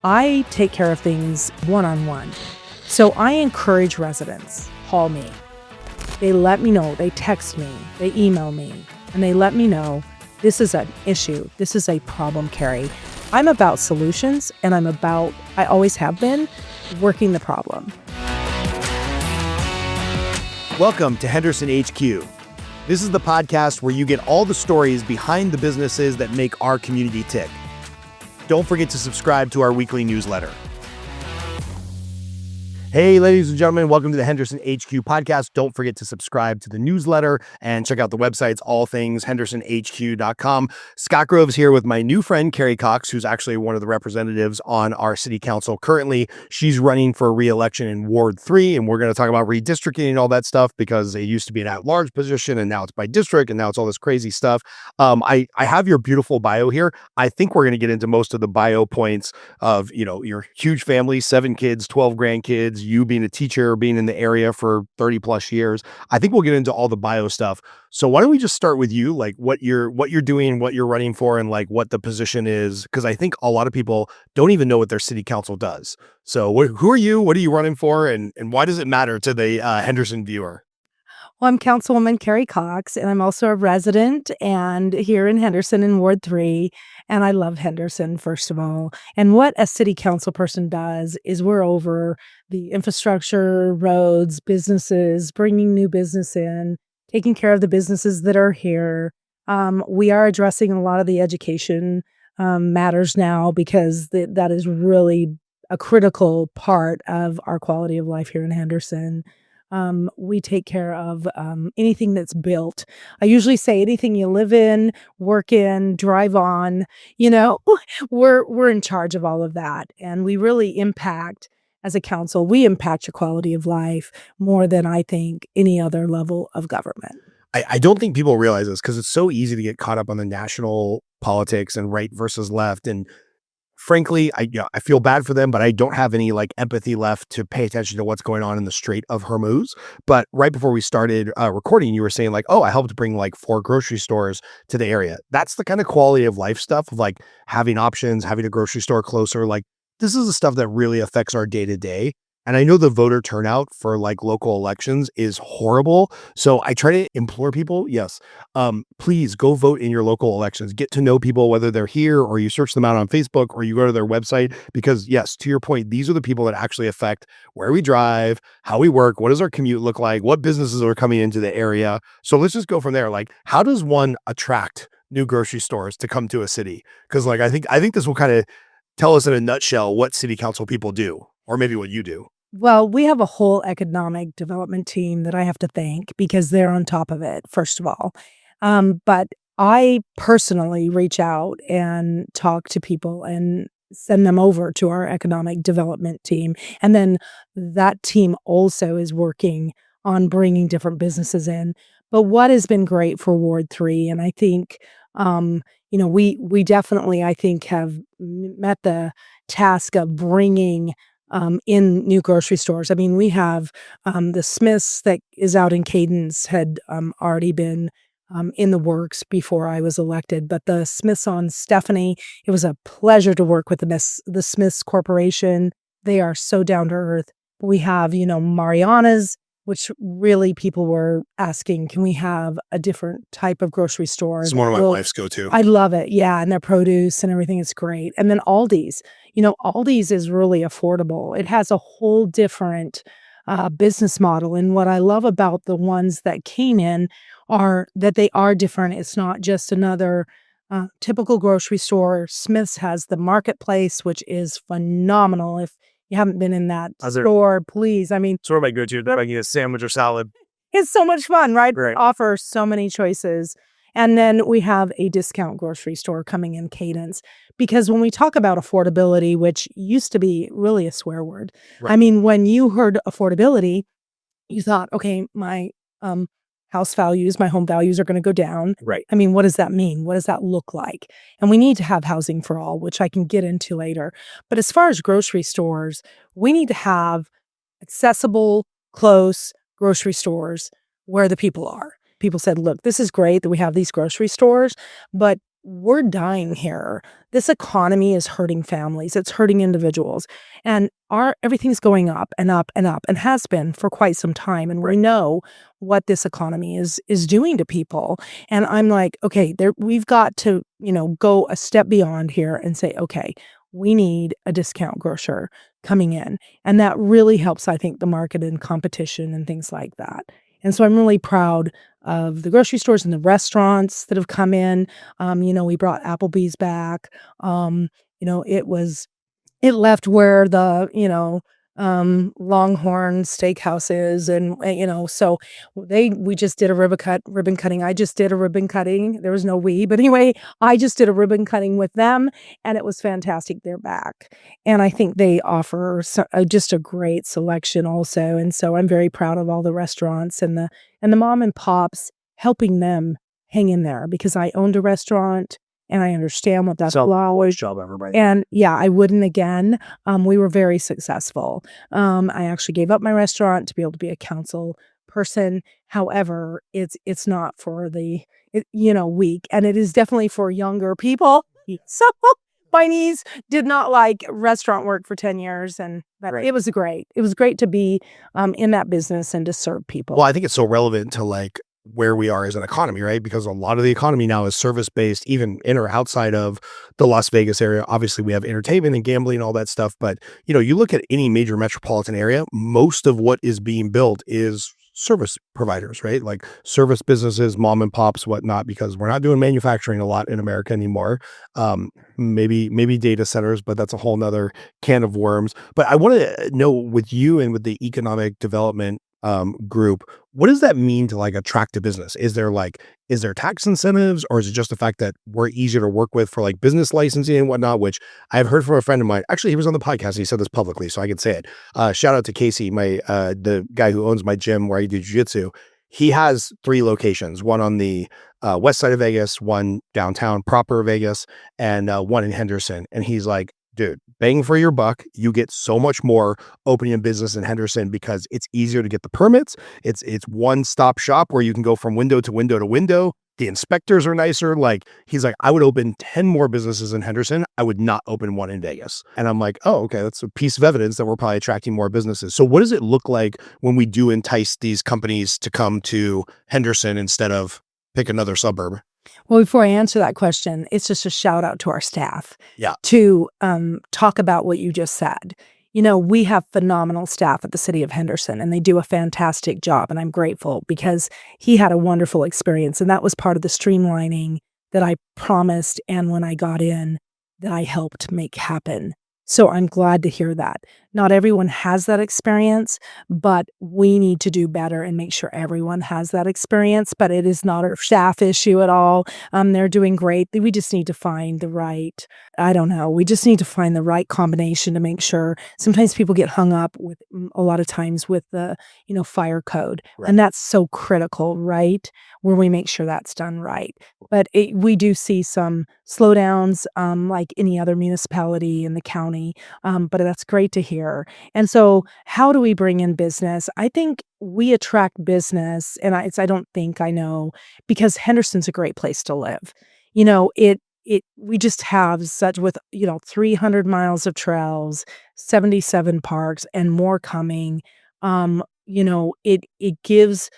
I take care of things one-on-one. So I encourage residents, call me. They let me know, they text me, they email me, and they let me know this is an issue, this is a problem, Carrie. I'm about solutions, and I always have been, working the problem. Welcome to Henderson HQ. This is the podcast where you get all the stories behind the businesses that make our community tick. Don't forget to subscribe to our weekly newsletter. Hey, ladies and gentlemen, welcome to the Henderson HQ podcast. Don't forget to subscribe to the newsletter and check out the websites, allthingshendersonhq.com. Scott Grove's here with my new friend, Carrie Cox, who's actually one of the representatives on our city council currently. She's running for re-election in Ward 3, and we're going to talk about redistricting and all that stuff because it used to be an at-large position, and now it's by district, and now it's all this crazy stuff. I have your beautiful bio here. I think we're going to get into most of the bio points of, your huge family, 7 kids, 12 grandkids, you being a teacher, being in the area for 30 plus years. I think we'll get into all the bio stuff. So why don't we just start with you, like what you're doing, what you're running for, and like what the position is? Because I think a lot of people don't even know what their city council does. So who are you? What are you running for? And why does it matter to the Henderson viewer? Well, I'm Councilwoman Carrie Cox, and I'm also a resident and here in Henderson in Ward 3. And I love Henderson, first of all. And what a city council person does is we're over the infrastructure, roads, businesses, bringing new business in, taking care of the businesses that are here. We are addressing a lot of the education matters now because that is really a critical part of our quality of life here in Henderson. We take care of anything that's built. I usually say anything you live in, work in, drive on, we're in charge of all of that. And we really impact, as a council, we impact your quality of life more than I think any other level of government. I don't think people realize this because it's so easy to get caught up on the national politics and right versus left. And frankly, I feel bad for them, but I don't have any empathy left to pay attention to what's going on in the Strait of Hormuz. But right before we started recording, you were saying oh, I helped bring 4 grocery stores to the area. That's the kind of quality of life stuff of having options, having a grocery store closer. This is the stuff that really affects our day to day. And I know the voter turnout for local elections is horrible. So I try to implore people, yes, please go vote in your local elections. Get to know people, whether they're here or you search them out on Facebook or you go to their website. Because yes, to your point, these are the people that actually affect where we drive, how we work, what does our commute look like, what businesses are coming into the area. So let's just go from there. How does one attract new grocery stores to come to a city? Because I think this will kind of tell us in a nutshell what city council people do, or maybe what you do. Well, we have a whole economic development team that I have to thank because they're on top of it, first of all. But I personally reach out and talk to people and send them over to our economic development team. And then that team also is working on bringing different businesses in. But what has been great for Ward 3, and I think, we definitely, I think, have met the task of bringing in new grocery stores. I mean, we have the Smiths that is out in Cadence had already been in the works before I was elected. But the Smiths on Stephanie, it was a pleasure to work with the Smiths Corporation. They are so down to earth. We have, Mariana's, which really people were asking, can we have a different type of grocery store? It's one of my wife's go-to. I love it. Yeah. And their produce and everything is great. And then Aldi's. Aldi's is really affordable. It has a whole different business model. And what I love about the ones that came in are that they are different. It's not just another typical grocery store. Smith's has the marketplace, which is phenomenal. If you haven't been in that store, please. I mean, sort of my go-to, if I can get a sandwich or salad. It's so much fun, right? Right. Offer so many choices. And then we have a discount grocery store coming in Cadence. Because when we talk about affordability, which used to be really a swear word, right. I mean, when you heard affordability, you thought, okay, my house values, my home values are going to go down. Right. I mean, what does that mean? What does that look like? And we need to have housing for all, which I can get into later. But as far as grocery stores, we need to have accessible, close grocery stores where the people are. People said, look, this is great that we have these grocery stores, but we're dying here. This economy is hurting families, it's hurting individuals, and our everything's going up and up and up and has been for quite some time, and we know what this economy is doing to people, and I'm like, "Okay, there we've got to, go a step beyond here and say, okay, we need a discount grocer coming in," and that really helps, I think, the market and competition and things like that, and so I'm really proud of the grocery stores and the restaurants that have come in. We brought Applebee's back. It was it left where the, Longhorn Steakhouse is and, so we just did a ribbon cutting. I just did a ribbon cutting. There was no we, but anyway, I just did a ribbon cutting with them, and it was fantastic. They're back, and I think they offer just a great selection also, and so I'm very proud of all the restaurants and the mom and pops helping them hang in there because I owned a restaurant and I understand what that's like. Job, everybody. And yeah, I wouldn't again. We were very successful. I actually gave up my restaurant to be able to be a council person. However, it's not for the weak, and it is definitely for younger people. So my niece did not like restaurant work for 10 years, and but Right. it was great. It was great to be in that business and to serve people. Well, I think it's so relevant to like where we are as an economy, right? Because a lot of the economy now is service based, even in or outside of the Las Vegas area. Obviously, we have entertainment and gambling and all that stuff. But, you look at any major metropolitan area, most of what is being built is service providers, right? Like service businesses, mom and pops, whatnot, because we're not doing manufacturing a lot in America anymore. Maybe data centers, but that's a whole nother can of worms. But I want to know with you and with the economic development group, what does that mean to like attract a business? Is there tax incentives, or is it just the fact that we're easier to work with for like business licensing and whatnot? Which I've heard from a friend of mine. Actually, he was on the podcast. And he said this publicly, so I can say it. Shout out to Casey, the guy who owns my gym where I do jiu-jitsu. He has 3 locations: one on the west side of Vegas, one downtown proper Vegas, and one in Henderson. And he's like, dude, bang for your buck. You get so much more opening a business in Henderson because it's easier to get the permits. It's one-stop shop where you can go from window to window to window. The inspectors are nicer. Like, he's like, I would open 10 more businesses in Henderson. I would not open one in Vegas. And I'm like, oh, okay, that's a piece of evidence that we're probably attracting more businesses. So what does it look like when we do entice these companies to come to Henderson instead of pick another suburb? Well, before I answer that question, it's just a shout out to our staff Yeah. to talk about what you just said. We have phenomenal staff at the city of Henderson, and they do a fantastic job. And I'm grateful because he had a wonderful experience. And that was part of the streamlining that I promised. And when I got in, that I helped make happen. So I'm glad to hear that. Not everyone has that experience, but we need to do better and make sure everyone has that experience. But it is not a staff issue at all. They're doing great. We just need to find the right, I don't know, we just need to find the right combination to make sure. Sometimes people get hung up with a lot of times with the, fire code. Right. And that's so critical, right? Where we make sure that's done right. But we do see some slowdowns like any other municipality in the county. But that's great to hear. And so how do we bring in business? I think we attract business, and I don't think I know, because Henderson's a great place to live. We just have such with 300 miles of trails, 77 parks, and more coming. It gives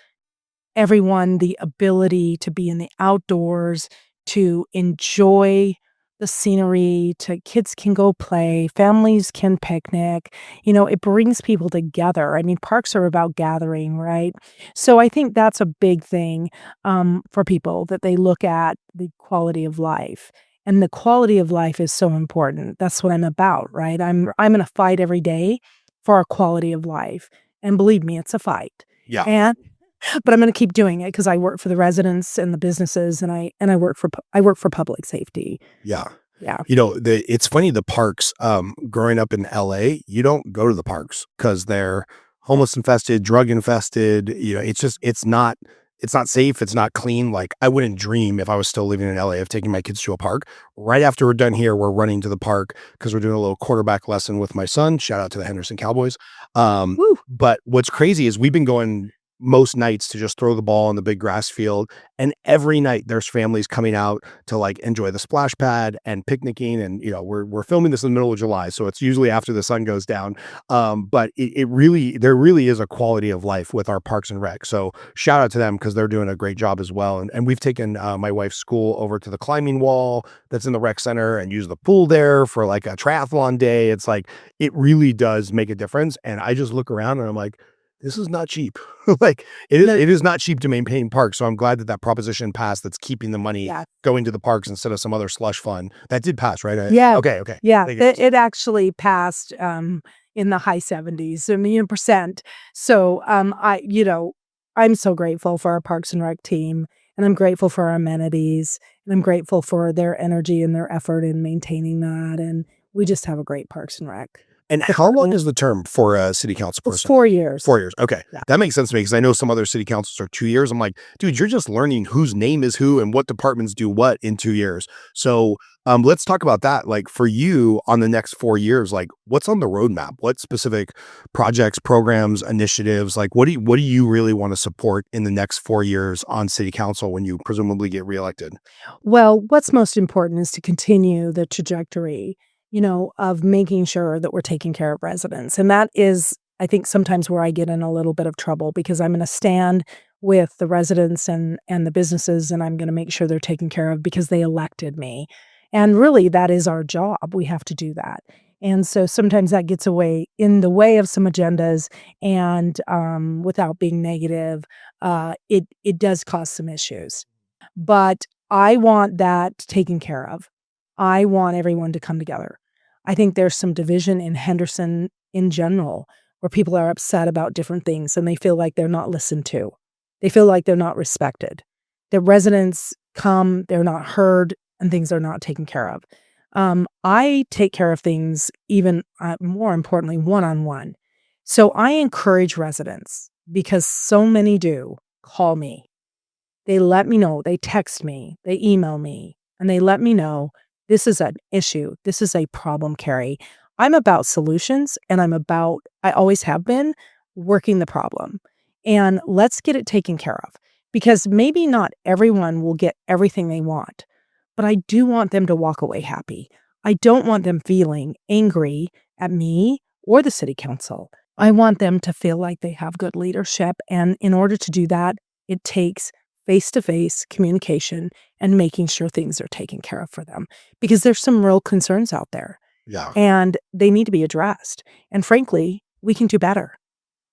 everyone the ability to be in the outdoors, to enjoy the scenery, to kids can go play, families can picnic. It brings people together. I mean, parks are about gathering, right? So I think that's a big thing for people, that they look at the quality of life. And the quality of life is so important. That's what I'm about, right? I'm in a fight every day for our quality of life. And believe me, it's a fight. Yeah. But I'm going to keep doing it because I work for the residents and the businesses, and I work for public safety. Yeah. Yeah. It's funny, the parks, growing up in LA, you don't go to the parks because they're homeless infested, drug infested. It's not safe. It's not clean. Like, I wouldn't dream, if I was still living in LA, of taking my kids to a park. Right after we're done here, we're running to the park because we're doing a little quarterback lesson with my son. Shout out to the Henderson Cowboys. Woo. But what's crazy is we've been going most nights to just throw the ball on the big grass field. And every night there's families coming out to like enjoy the splash pad and picnicking. And, we're filming this in the middle of July. So it's usually after the sun goes down. But there really is a quality of life with our Parks and Rec. So shout out to them because they're doing a great job as well. And we've taken my wife's school over to the climbing wall that's in the rec center and use the pool there for like a triathlon day. It's like, it really does make a difference. And I just look around and I'm like, this is not cheap. Like No. it is not cheap to maintain parks. So I'm glad that that proposition passed. That's keeping the money Yeah. going to the parks instead of some other slush fund. That did pass, right? Yeah. Okay. Yeah. Thank you. It actually passed in the high 70s, a million percent. So I'm so grateful for our Parks and Rec team, and I'm grateful for our amenities, and I'm grateful for their energy and their effort in maintaining that. And we just have a great Parks and Rec. And how long is the term for a city council It's person? 4 years. 4 years. Okay. Yeah. That makes sense to me because I know some other city councils are 2 years. I'm like, dude, you're just learning whose name is who and what departments do what in 2 years. So let's talk about that. Like for you on the next 4 years, like what's on the roadmap? What specific projects, programs, initiatives, like what do you really want to support in the next 4 years on city council when you presumably get reelected? Well, what's most important is to continue the trajectory, of making sure that we're taking care of residents. And that is, I think, sometimes where I get in a little bit of trouble because I'm going to stand with the residents and the businesses, and I'm going to make sure they're taken care of because they elected me. And really, that is our job. We have to do that. And so sometimes that gets in the way of some agendas, and without being negative, it does cause some issues. But I want that taken care of. I want everyone to come together. I think there's some division in Henderson in general where people are upset about different things and they feel like they're not listened to. They feel like they're not respected. The residents come, they're not heard, and things are not taken care of. I take care of things even more importantly, one-on-one. So I encourage residents, because so many do, call me. They let me know, they text me, they email me, and they let me know this is an issue. This is a problem, Carrie. I'm about solutions, and I always have been, working the problem. And let's get it taken care of, because maybe not everyone will get everything they want, but I do want them to walk away happy. I don't want them feeling angry at me or the city council. I want them to feel like they have good leadership. And in order to do that, it takes face-to-face communication and making sure things are taken care of for them, because there's some real concerns out there. Yeah. And they need to be addressed. And frankly, we can do better.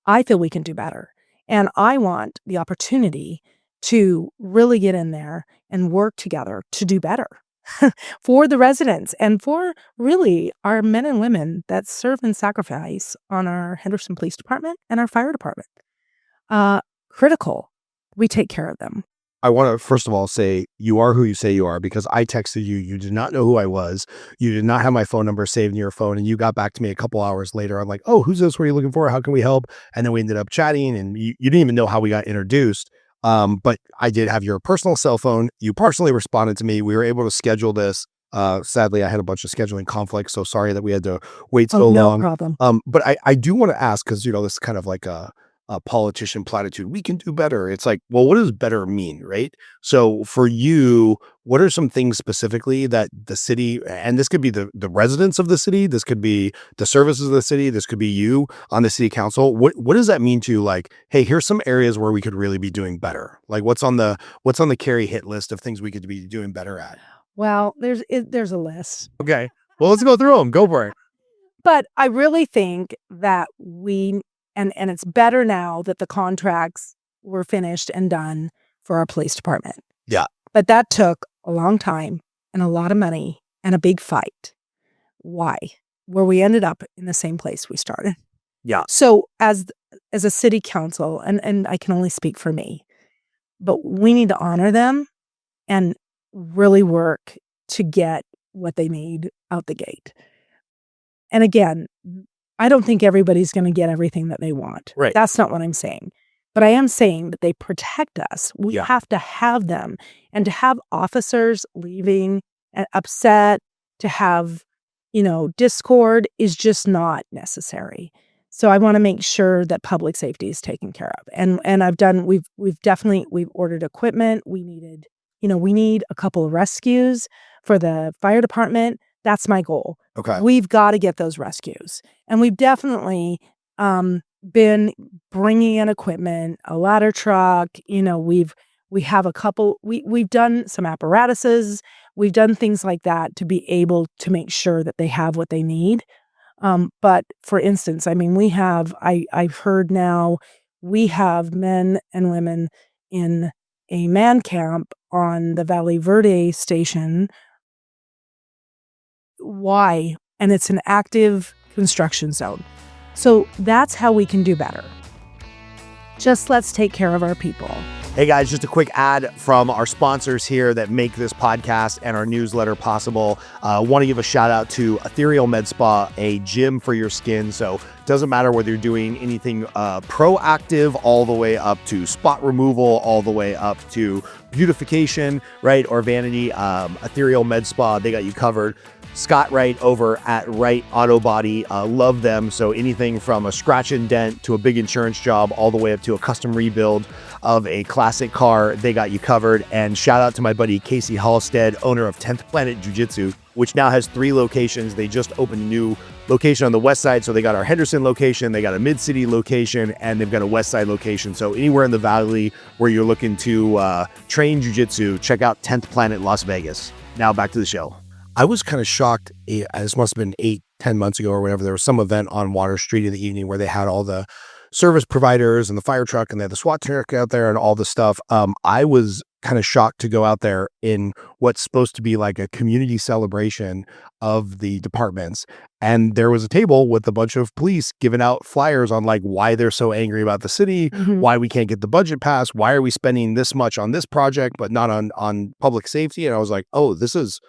I feel we can do better. And I want the opportunity to really get in there and work together to do better for the residents and for really our men and women that serve and sacrifice on our Henderson Police Department and our fire department. Critical. We take care of them. I want to first of all say you are who you say you are, because I texted you. You did not know who I was. You did not have my phone number saved in your phone. And you got back to me a couple hours later. I'm like, oh, who's this? What are you looking for? How can we help? And then we ended up chatting, and you didn't even know how we got introduced. But I did have your personal cell phone. You personally responded to me. We were able to schedule this. Sadly, I had a bunch of scheduling conflicts. So sorry that we had to wait so long. No problem. But I do want to ask, because, this is kind of like a politician platitude. We can do better. It's like, well, what does better mean, right? So for you, what are some things specifically that the city, and this could be the residents of the city, this could be the services of the city, this could be you on the city council. What does that mean to you? Like, hey, here's some areas where we could really be doing better. Like what's on the Carrie hit list of things we could be doing better at? Well, there's a list. Okay. Well, let's go through them. Go for it. But I really think that and it's better now that the contracts were finished and done for our police department. Yeah. But that took a long time and a lot of money and a big fight. Why? Where we ended up in the same place we started. Yeah. So as a city council, and I can only speak for me, but we need to honor them and really work to get what they need out the gate. And again, I don't think everybody's going to get everything that they want. Right. That's not what I'm saying. But I am saying that they protect us. We Yeah. have to have them. And to have officers leaving and upset, to have, discord is just not necessary. So I want to make sure that public safety is taken care of. And we've ordered equipment. We need a couple of rescues for the fire department. That's my goal. Okay. We've got to get those rescues. And we've definitely been bringing in equipment, a ladder truck. We have a couple, we've done some apparatuses. We've done things like that to be able to make sure that they have what they need. But for instance, I mean, I've heard now we have men and women in a man camp on the Valley Verde station. Why? And it's an active construction zone. So that's how we can do better. Just let's take care of our people. Hey guys, just a quick ad from our sponsors here that make this podcast and our newsletter possible. Want to give a shout out to Ethereal Med Spa, a gym for your skin. So it doesn't matter whether you're doing anything proactive all the way up to spot removal, all the way up to beautification, right? Or vanity. Ethereal Med Spa, they got you covered. Scott Wright over at Wright Auto Body, love them. So anything from a scratch and dent to a big insurance job, all the way up to a custom rebuild of a classic car, they got you covered. And shout out to my buddy Casey Halstead, owner of 10th Planet Jiu-Jitsu, which now has 3 locations. They just opened a new location on the west side. So they got our Henderson location, they got a mid-city location, and they've got a west side location. So anywhere in the valley where you're looking to train jiu-jitsu, check out 10th Planet Las Vegas. Now back to the show. I was kind of shocked. This must have been 8-10 months ago or whatever. There was some event on Water Street in the evening where they had all the service providers and the fire truck, and they had the SWAT truck out there and all the stuff. I was kind of shocked to go out there in what's supposed to be like a community celebration of the departments. And there was a table with a bunch of police giving out flyers on like why they're so angry about the city, why we can't get the budget passed, why are we spending this much on this project but not on public safety. And I was like, oh, this is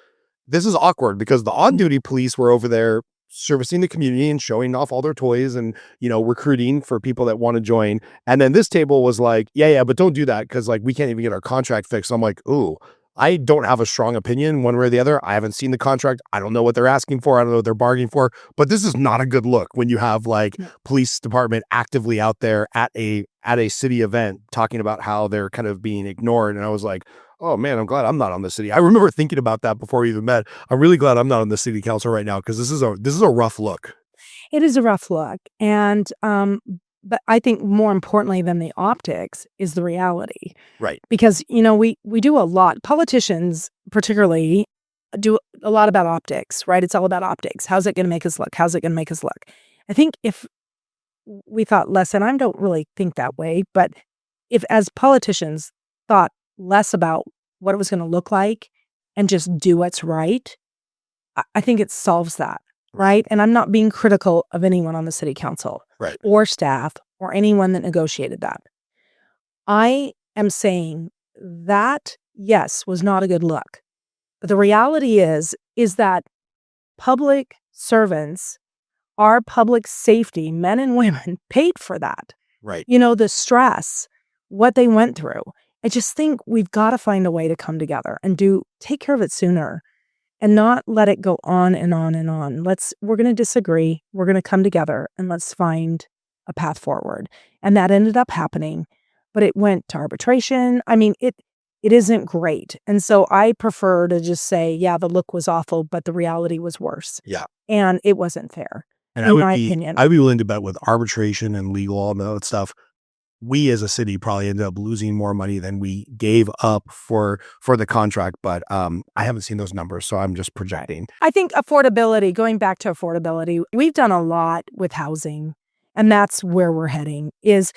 awkward, because the on-duty police were over there servicing the community and showing off all their toys and, recruiting for people that want to join. And then this table was like, yeah, but don't do that because like we can't even get our contract fixed. So I'm like, ooh, I don't have a strong opinion one way or the other. I haven't seen the contract. I don't know what they're asking for. I don't know what they're bargaining for. But this is not a good look when you have like police department actively out there at a city event talking about how they're kind of being ignored. And I was like, oh man, I'm glad I'm not on the city. I remember thinking about that before we even met. I'm really glad I'm not on the city council right now because this is a rough look. It is a rough look. And, but I think more importantly than the optics is the reality. Right. Because, we do a lot. Politicians particularly do a lot about optics, right? It's all about optics. How's it going to make us look? How's it going to make us look? I think if we thought less, and I don't really think that way, but if as politicians thought less about what it was going to look like and just do what's right, I think it solves that, right? And I'm not being critical of anyone on the city council or staff or anyone that negotiated that. I am saying that, yes, was not a good look. But the reality is that public servants, our public safety, men and women, paid for that. Right. The stress, what they went through. I just think we've got to find a way to come together and take care of it sooner and not let it go on and on and on. We're going to disagree. We're going to come together and let's find a path forward. And that ended up happening, but it went to arbitration. I mean, it isn't great. And so I prefer to just say, yeah, the look was awful, but the reality was worse. Yeah. And it wasn't fair, and in my opinion. I'd be willing to bet with arbitration and legal, all that stuff, we as a city probably ended up losing more money than we gave up for the contract. But I haven't seen those numbers, so I'm just projecting. I think affordability, going back to affordability, we've done a lot with housing, and that's where we're heading is,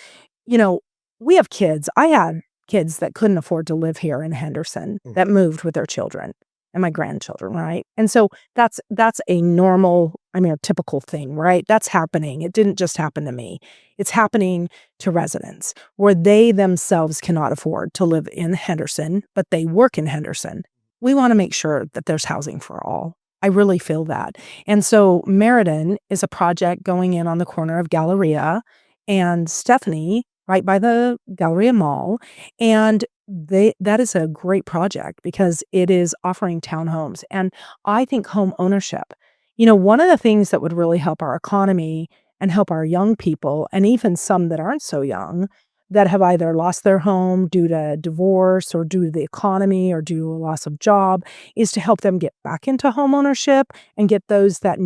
we have kids. I had kids that couldn't afford to live here in Henderson that moved with their children and my grandchildren, right? And so that's a normal, a typical thing, right? That's happening. It didn't just happen to me. It's happening to residents where they themselves cannot afford to live in Henderson, but they work in Henderson. We want to make sure that there's housing for all. I really feel that. And so Meriden is a project going in on the corner of Galleria and Stephanie, right by the Galleria Mall. And that is a great project because it is offering townhomes. And I think home ownership, one of the things that would really help our economy and help our young people, and even some that aren't so young, that have either lost their home due to divorce or due to the economy or due to a loss of job, is to help them get back into homeownership and get those that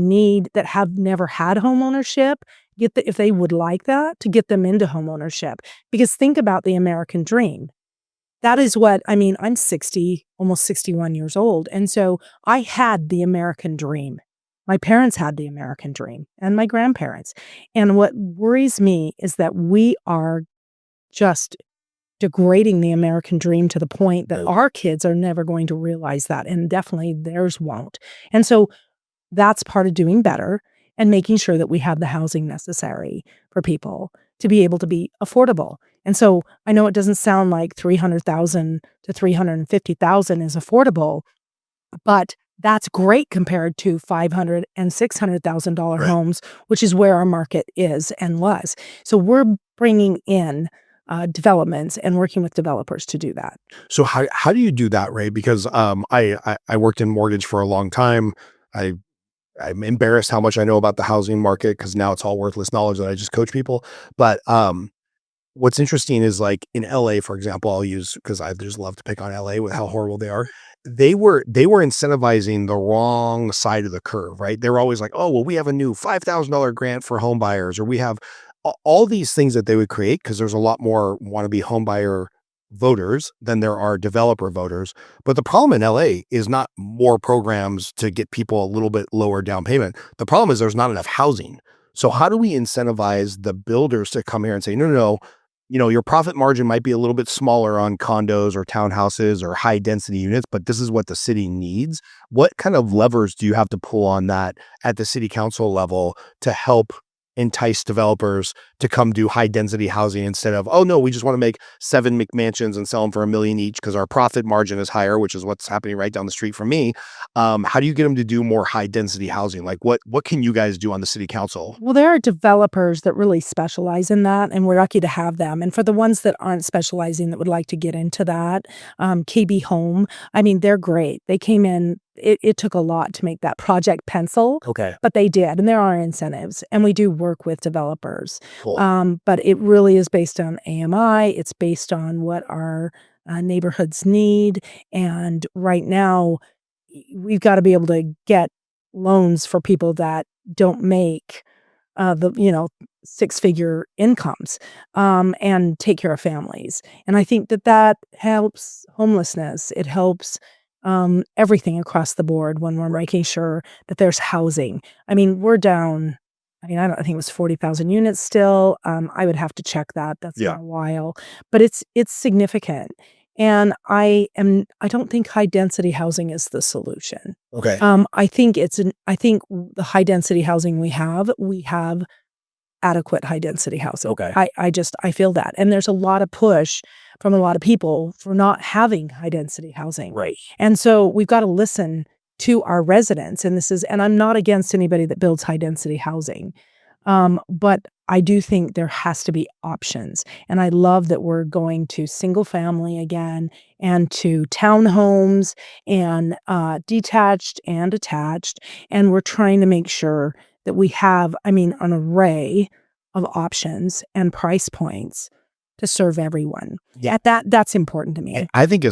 have never had homeownership, if they would like that, to get them into homeownership. Because think about the American dream. That is what, I mean, I'm 60, almost 61 years old. And so I had the American dream. My parents had the American dream and my grandparents. And what worries me is that we are just degrading the American dream to the point that our kids are never going to realize that, and definitely theirs won't. And so that's part of doing better and making sure that we have the housing necessary for people to be able to be affordable. And so I know it doesn't sound like 300,000 to 350,000 is affordable, but that's great compared to $500,000 and $600,000 homes, which is where our market is and was. So we're bringing in developments and working with developers to do that. So how do you do that, Ray? Because I worked in mortgage for a long time. I'm embarrassed how much I know about the housing market because now it's all worthless knowledge that I just coach people. But what's interesting is like in LA, for example, I'll use because I just love to pick on LA with how horrible they are. They were incentivizing the wrong side of the curve, right? They were always like, oh, well, we have a new $5,000 grant for home buyers, or we have all these things that they would create because there's a lot more wannabe home buyer voters than there are developer voters. But the problem in LA is not more programs to get people a little bit lower down payment. The problem is there's not enough housing. So how do we incentivize the builders to come here and say, no, no, no, your profit margin might be a little bit smaller on condos or townhouses or high density units, but this is what the city needs. What kind of levers do you have to pull on that at the city council level to help entice developers to come do high density housing instead of, oh no, we just want to make 7 McMansions and sell them for $1 million each because our profit margin is higher, which is what's happening right down the street from me. How do you get them to do more high density housing? Like what can you guys do on the city council? Well, there are developers that really specialize in that, and we're lucky to have them. And for the ones that aren't specializing that would like to get into that, KB Home, I mean, they're great. They came in, it took a lot to make that project pencil. Okay. But they did, and there are incentives, and we do work with developers. Cool. But it really is based on AMI. It's based on what our neighborhoods need. And right now, we've got to be able to get loans for people that don't make the 6-figure incomes, and take care of families. And I think that helps homelessness. It helps everything across the board when we're making sure that there's housing. I mean, we're down. I think it was 40,000 units still. I would have to check that. That's been a while, but it's significant. And I don't think high density housing is the solution. Okay. I think the high density housing we have adequate high density housing. Okay. I feel that. And there's a lot of push from a lot of people for not having high density housing. Right. And so we've got to listen to our residents. And I'm not against anybody that builds high density housing. But I do think there has to be options. And I love that we're going to single family again and to townhomes and detached and attached. And we're trying to make sure that we have, an array of options and price points to serve everyone. Yeah. That's important to me. I think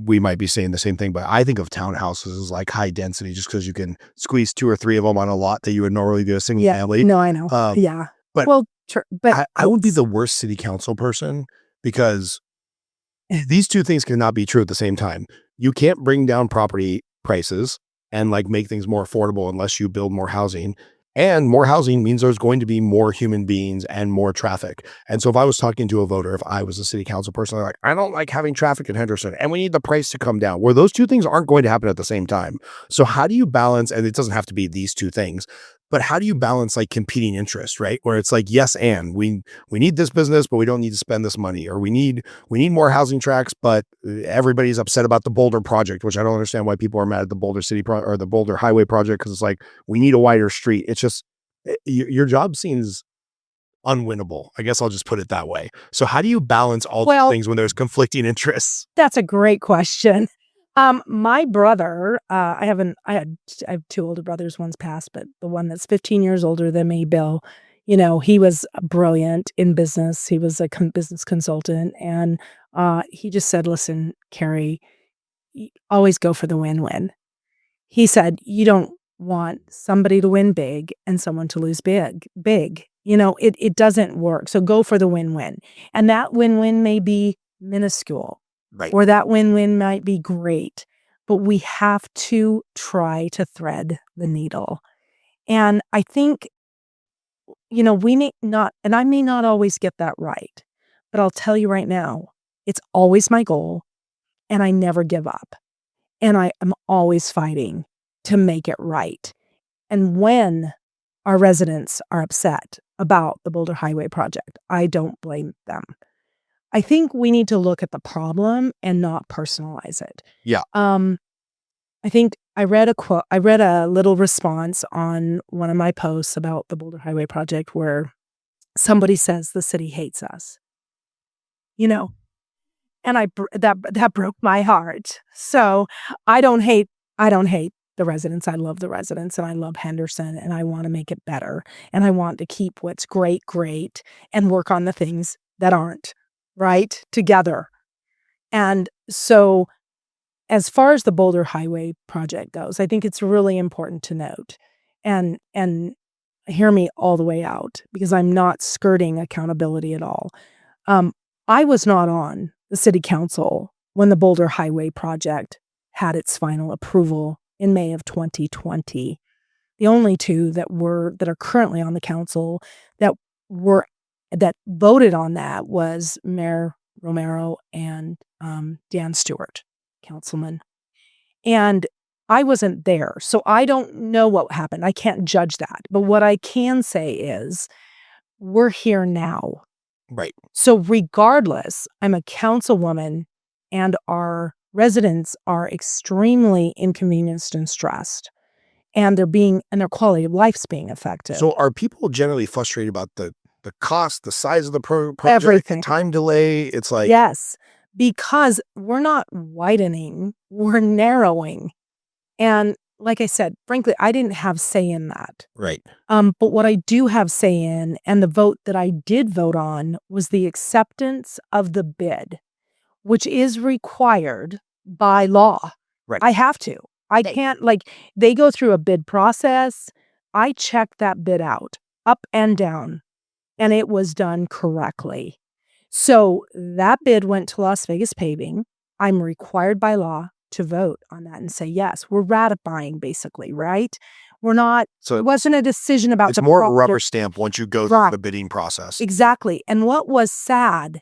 we might be saying the same thing, but I think of townhouses as like high density just because you can squeeze 2 or 3 of them on a lot that you would normally do a single family. No, I know. Yeah. But well, but I would be the worst city council person because these two things cannot be true at the same time. You can't bring down property prices and like make things more affordable unless you build more housing. And more housing means there's going to be more human beings and more traffic. And so if I was talking to a voter, if I was a city council person, they're like, I don't like having traffic in Henderson and we need the price to come down, where those two things aren't going to happen at the same time. So how do you balance, and it doesn't have to be these two things, but how do you balance like competing interests, right? Where it's like, yes, and we need this business, but we don't need to spend this money, or we need more housing tracts, but everybody's upset about the Boulder project, which I don't understand why people are mad at the Boulder or the Boulder Highway project. Cause it's like, we need a wider street. It's just, your job seems unwinnable. I guess I'll just put it that way. So how do you balance all these things when there's conflicting interests? That's a great question. My brother, I have 2 older brothers, one's passed, but the one that's 15 years older than me, Bill, He was brilliant in business. He was a business consultant, and he just said, "Listen, Carrie, always go for the win-win." He said, "You don't want somebody to win big and someone to lose big. It doesn't work. So go for the win-win." And that win-win may be minuscule, Right. or that win-win might be great, but we have to try to thread the needle. And I think, we may not, and I may not always get that right, but I'll tell you right now, it's always my goal, and I never give up. And I am always fighting to make it right. And when our residents are upset about the Boulder Highway project, I don't blame them. I think we need to look at the problem and not personalize it. Yeah. I think I read a little response on one of my posts about the Boulder Highway project where somebody says the city hates us. And that broke my heart. So I don't hate the residents. I love the residents, and I love Henderson, and I want to make it better, and I want to keep what's great and work on the things that aren't right together. And so as far as the Boulder Highway project goes, I think it's really important to note and hear me all the way out, because I'm not skirting accountability at all. I was not on the city council when the Boulder Highway project had its final approval in May of 2020. The only two that are currently on the council that voted on that was Mayor Romero and Dan Stewart, councilman. And I wasn't there, so I don't know what happened. I can't judge that. But what I can say is we're here now. Right. So regardless, I'm a councilwoman, and our residents are extremely inconvenienced and stressed, and their quality of life's being affected. So are people generally frustrated about the cost, the size of the project, Everything. time delay? It's like, Yes, because we're not widening, we're narrowing. And like I said, frankly, I didn't have say in that. right. But what I do have say in, and the vote that I did vote on, was the acceptance of the bid, which is required by law. Right. I have to. I can't, they go through a bid process. I checked that bid out, up and down, and it was done correctly. So that bid went to Las Vegas Paving. I'm required by law to vote on that and say, yes, we're ratifying, basically, right? We're not, So it wasn't a decision about it's the more of a rubber project. stamp once you go through the bidding process. Exactly. And what was sad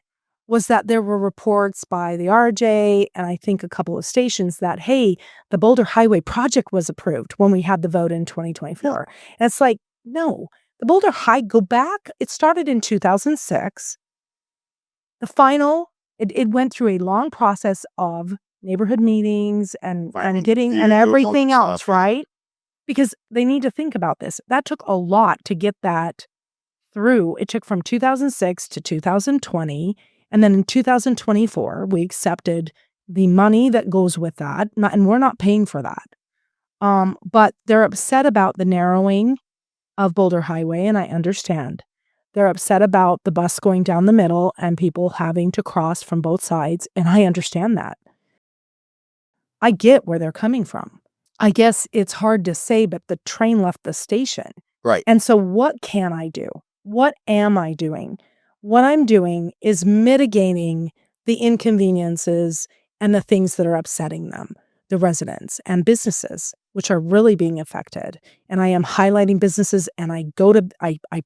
was that there were reports by the RJ and I think a couple of stations that, hey, the Boulder Highway project was approved when we had the vote in 2024. And it's like, no, the Boulder High, go back. It started in 2006. The final, it went through a long process of neighborhood meetings and getting and everything else, right? Because they need to think about this. That took a lot to get that through. It took from 2006 to 2020. And then in 2024, we accepted the money that goes with that. And we're not paying for that. But they're upset about the narrowing of Boulder Highway, and I understand. They're upset about the bus going down the middle and people having to cross from both sides, and I understand that. I get where they're coming from. I guess it's hard to say, but the train left the station. Right. And so what can I do? What am I doing? What I'm doing is mitigating the inconveniences and the things that are upsetting them, the residents and businesses, which are really being affected. And I am highlighting businesses, and I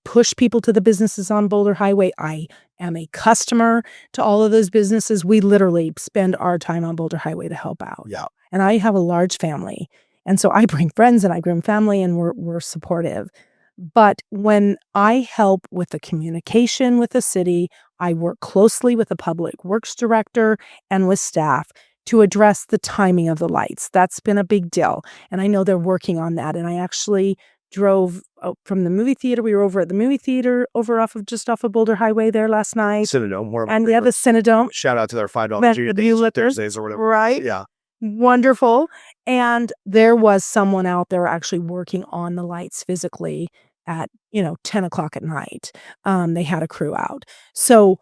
push people to the businesses on Boulder Highway. I am a customer to all of those businesses. We literally spend our time on Boulder Highway to help out. Yeah. And I have a large family. And so I bring friends and I bring family, and we're supportive. But when I help with the communication with the city, I work closely with the public works director and with staff to address the timing of the lights. That's been a big deal. And I know they're working on that. And I actually drove from the movie theater. We were over at the movie theater just off of Boulder Highway there last night. Cinedome. And the Cinedome. Shout out to their $5 Thursdays or whatever. Right. Yeah. Wonderful. And there was someone out there actually working on the lights physically at, 10 o'clock at night. They had a crew out. So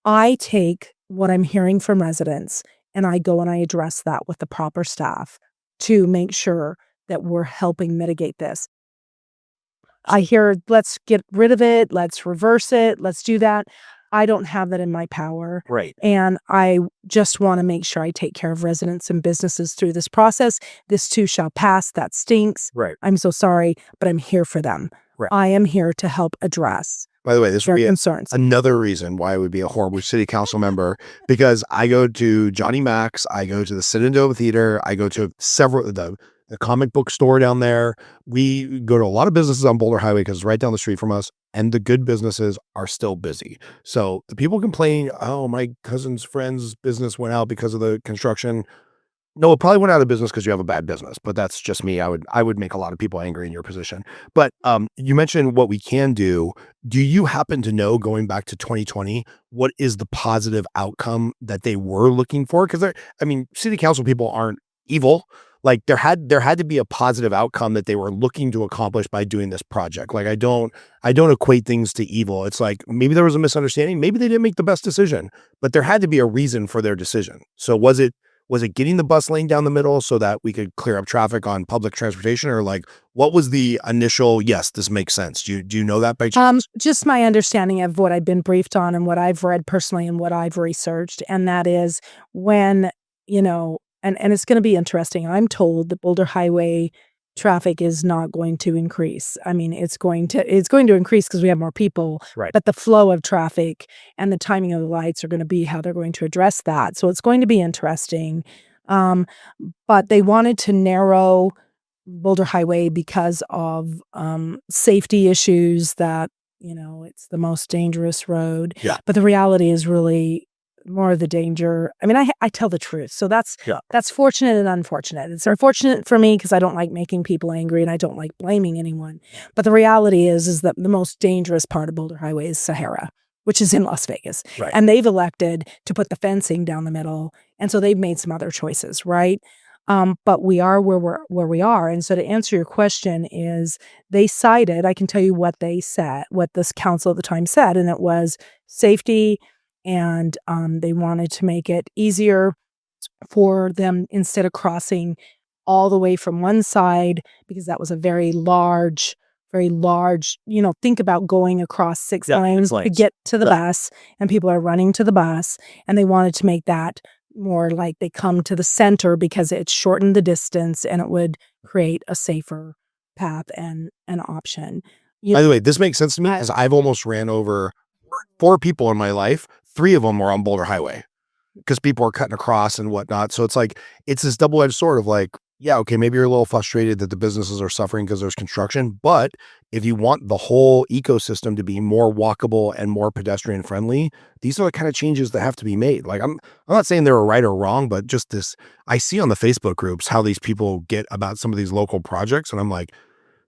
I take what I'm hearing from residents and I go and I address that with the proper staff to make sure that we're helping mitigate this. I hear, let's get rid of it, let's reverse it, let's do that. I don't have that in my power. Right. And I just want to make sure I take care of residents and businesses through this process. This too shall pass. That stinks. Right. I'm so sorry, but I'm here for them. Right. I am here to help address By the way, this would their be concerns. another reason why I would be a horrible city council member, because I go to Johnny Mac's, I go to the Sit-in-Dome Theater, I go to several the comic book store down there. We go to a lot of businesses on Boulder Highway because it's right down the street from us, and the good businesses are still busy. So the people complain, oh, my cousin's friend's business went out because of the construction. No, it probably went out of business because you have a bad business, but that's just me. I would make a lot of people angry in your position. But you mentioned what we can do. Do you happen to know, going back to 2020, what is the positive outcome that they were looking for? Because city council people aren't evil. Like there had to be a positive outcome that they were looking to accomplish by doing this project. Like I don't equate things to evil. It's like maybe there was a misunderstanding, maybe they didn't make the best decision, but there had to be a reason for their decision. So was it getting the bus lane down the middle so that we could clear up traffic on public transportation, or like what was the initial, yes, this makes sense? Do you know that by chance? Just my understanding of what I've been briefed on and what I've read personally and what I've researched. And that is when, and it's going to be interesting. I'm told that Boulder Highway traffic is not going to increase. I mean, it's going to increase because we have more people, Right. but the flow of traffic and the timing of the lights are going to be how they're going to address that. So it's going to be interesting. But they wanted to narrow Boulder Highway because of safety issues that, it's the most dangerous road. Yeah. But the reality is really more of the danger. I mean, I tell the truth. So that's fortunate and unfortunate. It's unfortunate for me because I don't like making people angry and I don't like blaming anyone. But the reality is that the most dangerous part of Boulder Highway is Sahara, which is in Las Vegas. Right. And they've elected to put the fencing down the middle. And so they've made some other choices, right? But we are where we are. And so to answer your question is they cited, I can tell you what they said, what this council at the time said, and it was safety. And they wanted to make it easier for them instead of crossing all the way from one side, because that was a very large, think about going across six lanes to get to the bus, and people are running to the bus, and they wanted to make that more like they come to the center because it shortened the distance and it would create a safer path and an option. By the way, this makes sense to me as I've almost ran over 4 people in my life. 3 of them were on Boulder Highway because people are cutting across and whatnot. So it's like, it's this double-edged sword of like, yeah, okay, maybe you're a little frustrated that the businesses are suffering because there's construction, but if you want the whole ecosystem to be more walkable and more pedestrian friendly, these are the kind of changes that have to be made. Like I'm not saying they were right or wrong, but just this, I see on the Facebook groups how these people get about some of these local projects, and I'm like,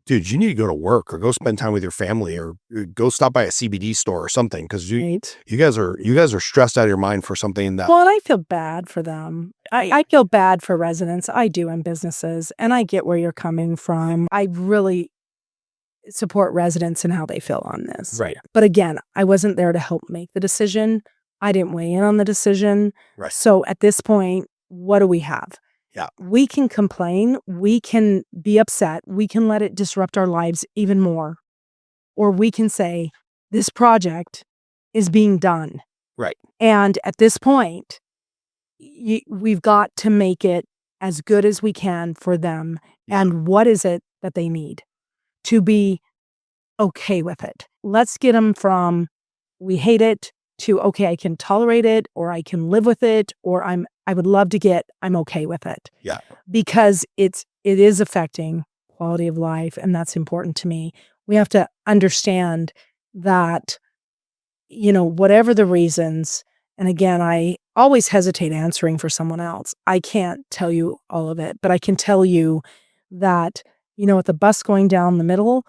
dude, you need to go to work or go spend time with your family or go stop by a CBD store or something, because you guys are stressed out of your mind for something that. Well, and I feel bad for them. I feel bad for residents. I do, in businesses, and I get where you're coming from. I really support residents and how they feel on this. Right. But again, I wasn't there to help make the decision. I didn't weigh in on the decision. Right. So at this point, what do we have? Yeah. We can complain, we can be upset, we can let it disrupt our lives even more. Or we can say, this project is being done. Right. And at this point, we've got to make it as good as we can for them. Yeah. And what is it that they need to be okay with it? Let's get them from, we hate it, to, okay, I can tolerate it, or I can live with it, or I would love to get, I'm okay with it. Yeah. Because it is affecting quality of life, and that's important to me. We have to understand that, whatever the reasons, and again, I always hesitate answering for someone else. I can't tell you all of it, but I can tell you that, with the bus going down the middle,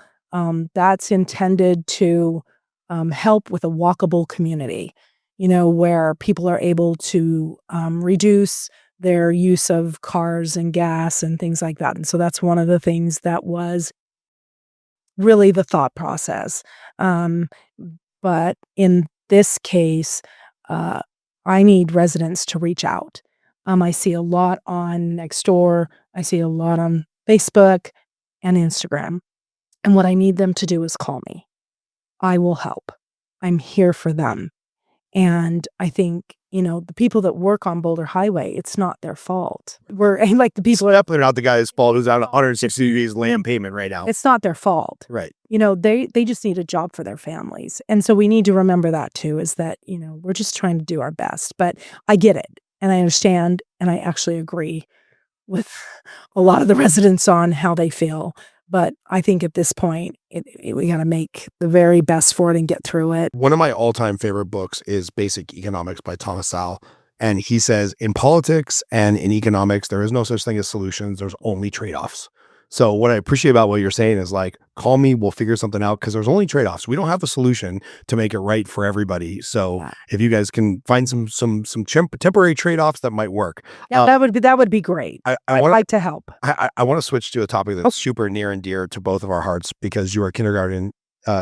that's intended to help with a walkable community, where people are able to reduce their use of cars and gas and things like that. And so that's one of the things that was really the thought process. Um, but in this case, uh, I need residents to reach out. I see a lot on Nextdoor. I see a lot on Facebook and Instagram. And what I need them to do is call me. I will help. I'm here for them. And I think, the people that work on Boulder Highway, it's not their fault. We're like the So people, definitely not the guy's fault who's on 160 degrees land payment right now. it's not their fault. Right. They just need a job for their families. And so we need to remember that too, is that, we're just trying to do our best. But I get it and I understand and I actually agree with a lot of the residents on how they feel. But I think at this point, we got to make the very best for it and get through it. One of my all-time favorite books is Basic Economics by Thomas Sowell. And he says, in politics and in economics, there is no such thing as solutions. There's only trade-offs. So what I appreciate about what you're saying is like, call me, we'll figure something out because there's only trade-offs. We don't have a solution to make it right for everybody. So Yeah. if you guys can find some temporary trade-offs that might work. Yeah, that would be great. I'd I'd like to help. I want to switch to a topic that's super near and dear to both of our hearts because you are a kindergarten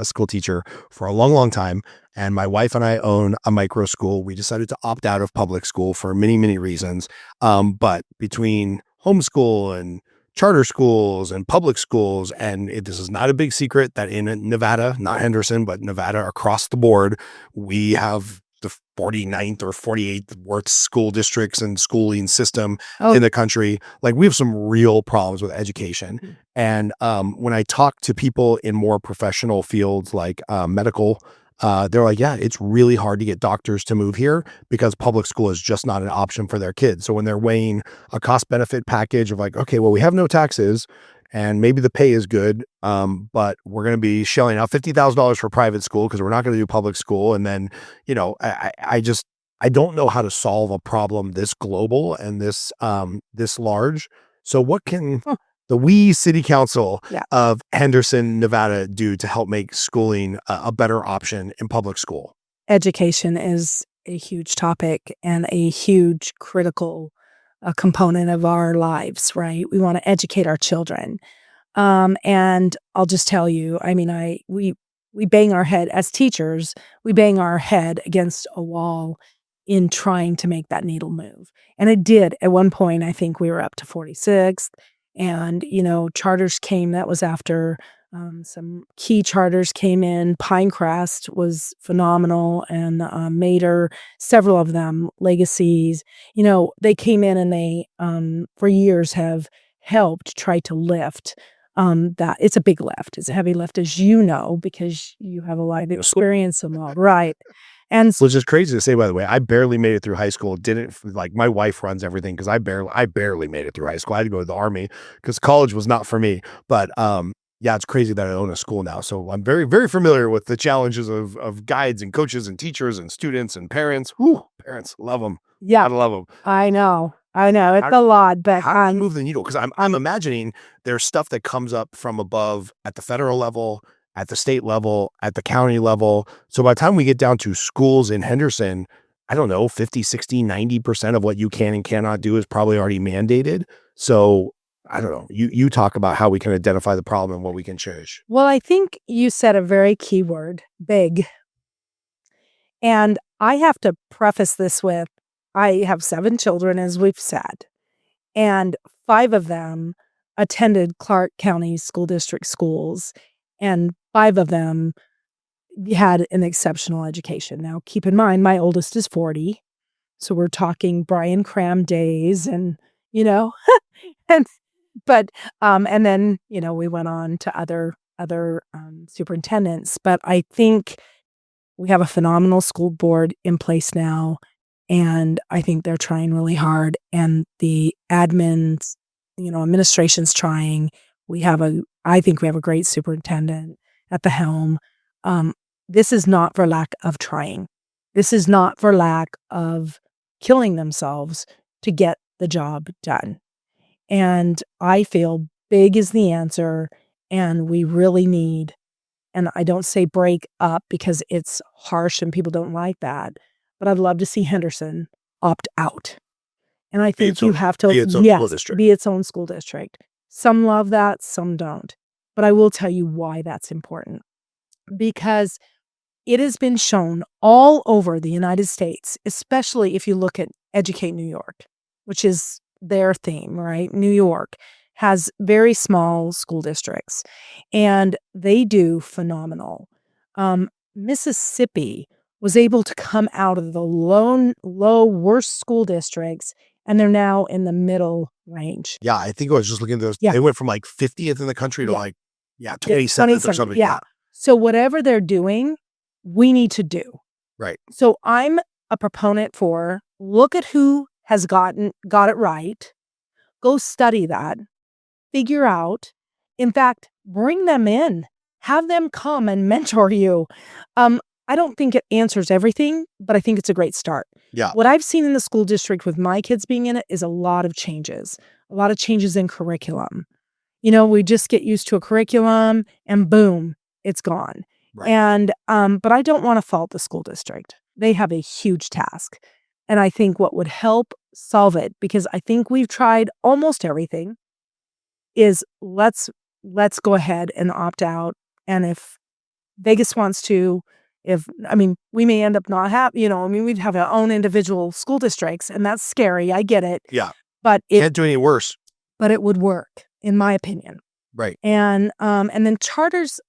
school teacher for a long, long time. And my wife and I own a micro school. We decided to opt out of public school for many, many reasons. But between homeschool and charter schools and public schools, and this is not a big secret that in Nevada, not Henderson, but Nevada across the board, we have the 49th or 48th worst school districts and schooling system in the country. Like we have some real problems with education. And when I talk to people in more professional fields like medical, they're like, yeah, it's really hard to get doctors to move here because public school is just not an option for their kids. So when they're weighing a cost benefit package of like, okay, well, we have no taxes and maybe the pay is good, but we're going to be shelling out $50,000 for private school because we're not going to do public school. And then, I don't know how to solve a problem this global and this large. So what can the city council of Henderson, Nevada do to help make schooling a better option in public school? Education is a huge topic and a huge critical component of our lives, right? We want to educate our children. And I'll just tell you, I mean, we bang our head as teachers, we bang our head against a wall in trying to make that needle move. And it did. At one point, I think we were up to 46th. And, charters came, that was after some key charters came in. Pinecrest was phenomenal and Mater, several of them, Legacies, they came in and they, for years have helped try to lift that. It's a big lift. It's a heavy lift, as you know, because you have a lot of experience in law, right? And Which is crazy to say, by the way. I barely made it through high school. My wife runs everything because I barely made it through high school. I had to go to the army because college was not for me. But yeah, it's crazy that I own a school now. So I'm very, very familiar with the challenges of guides and coaches and teachers and students and parents. Whew, parents, love them. yeah, Gotta love them. I know. It's a lot, but How do you move the needle? Because I'm imagining there's stuff that comes up from above at the federal level, at the state level, at the county level. So by the time we get down to schools in Henderson, I don't know, 50, 60, 90% of what you can and cannot do is probably already mandated. So I don't know. You talk about how we can identify the problem and what we can change. well, I think you said a very key word, big. And I have to preface this with, I have 7 children, as we've said, and 5 of them attended Clark County School District schools, and 5 of them had an exceptional education. Now, keep in mind, my oldest is 40, so we're talking Brian Cram days and, and and then, we went on to other superintendents. But I think we have a phenomenal school board in place now, and I think they're trying really hard. And the admins, administration's trying. I think we have a great superintendent at the helm. This is not for lack of trying. This is not for lack of killing themselves to get the job done. And I feel big is the answer, and we really need, and I don't say break up because it's harsh and people don't like that, but I'd love to see Henderson opt out. And I think you have to, be its own school district. be its own school district. Some love that, some don't. But I will tell you why that's important. Because it has been shown all over the United States, especially if you look at Educate New York, which is their theme, right? New York has very small school districts, and they do phenomenal. Mississippi was able to come out of the low, worst school districts, and they're now in the middle range. Yeah, I think I was just looking at those. Yeah. They went from like 50th in the country to Yeah. like, 27th or something. Yeah. So whatever they're doing, we need to do. Right. So I'm a proponent for look at who has got it right. Go study that. Figure out. In fact, bring them in. Have them come and mentor you. I don't think it answers everything, but I think it's a great start. Yeah. What I've seen in the school district with my kids being in it is a lot of changes in curriculum. We just get used to a curriculum and boom, it's gone. Right. And, but I don't want to fault the school district. They have a huge task. And I think what would help solve it, because I think we've tried almost everything, is let's go ahead and opt out. And if Vegas wants to, we may end up not we'd have our own individual school districts, and that's scary. I get it. Yeah. But Can't do any worse. But it would work, in my opinion. Right. And then charters,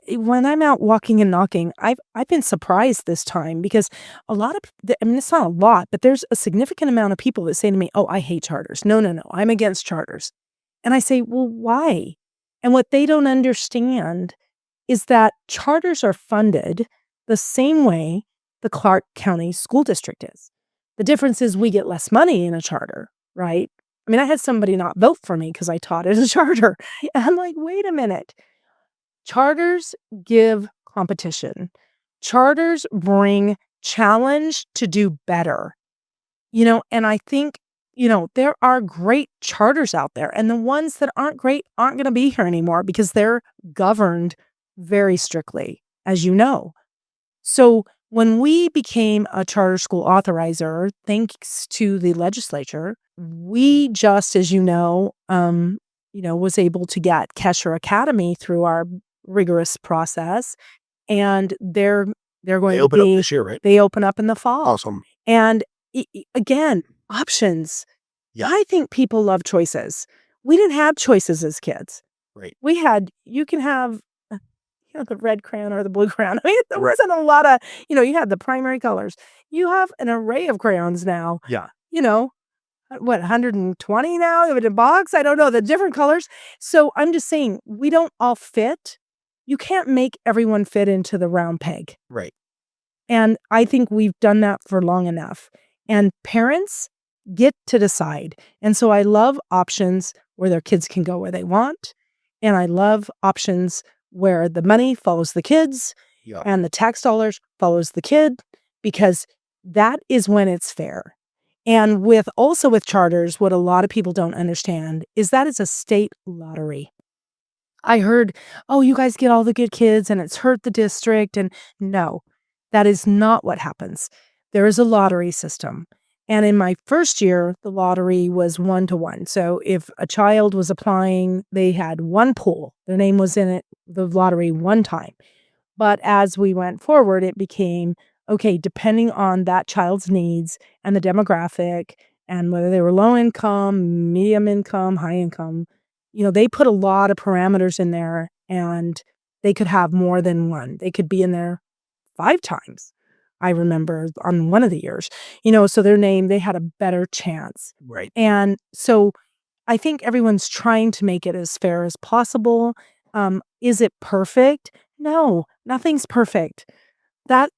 when I'm out walking and knocking, I've been surprised this time because a lot of, it's not a lot, but there's a significant amount of people that say to me, "Oh, I hate charters. No, I'm against charters." And I say, "Well, why?" And what they don't understand is that charters are funded the same way the Clark County School District is. The difference is we get less money in a charter, right? I had somebody not vote for me because I taught at a charter. And I'm like, wait a minute. Charters give competition. Charters bring challenge to do better. And I think, there are great charters out there. And the ones that aren't great aren't going to be here anymore because they're governed very strictly, as you know. So when we became a charter school authorizer, thanks to the legislature, we just, as was able to get Kesher Academy through our rigorous process, and they're going to open up this year, right? They open up in the fall. Awesome. And again, options. Yeah. I think people love choices. We didn't have choices as kids. Right. We had. You can have the red crayon or the blue crayon. There wasn't a lot of, you had the primary colors. You have an array of crayons now. Yeah. 120 now in a box? I don't know, the different colors. So I'm just saying, we don't all fit. You can't make everyone fit into the round peg. Right. And I think we've done that for long enough. And parents get to decide. And so I love options where their kids can go where they want. And I love options where the money follows the kids and the tax dollars follows the kid, because that is when it's fair. And with charters, what a lot of people don't understand is that it's a state lottery. I heard, "Oh, you guys get all the good kids and it's hurt the district." And no, that is not what happens. There is a lottery system. And in my first year, the lottery was 1-to-1. So if a child was applying, they had one pool. Their name was in it, the lottery, one time. But as we went forward, it became, okay, depending on that child's needs and the demographic and whether they were low income, medium income, high income, they put a lot of parameters in there, and they could have more than one. They could be in there 5 times. I remember on one of the years, so they had a better chance. Right. And so I think everyone's trying to make it as fair as possible. Is it perfect? No, nothing's perfect. But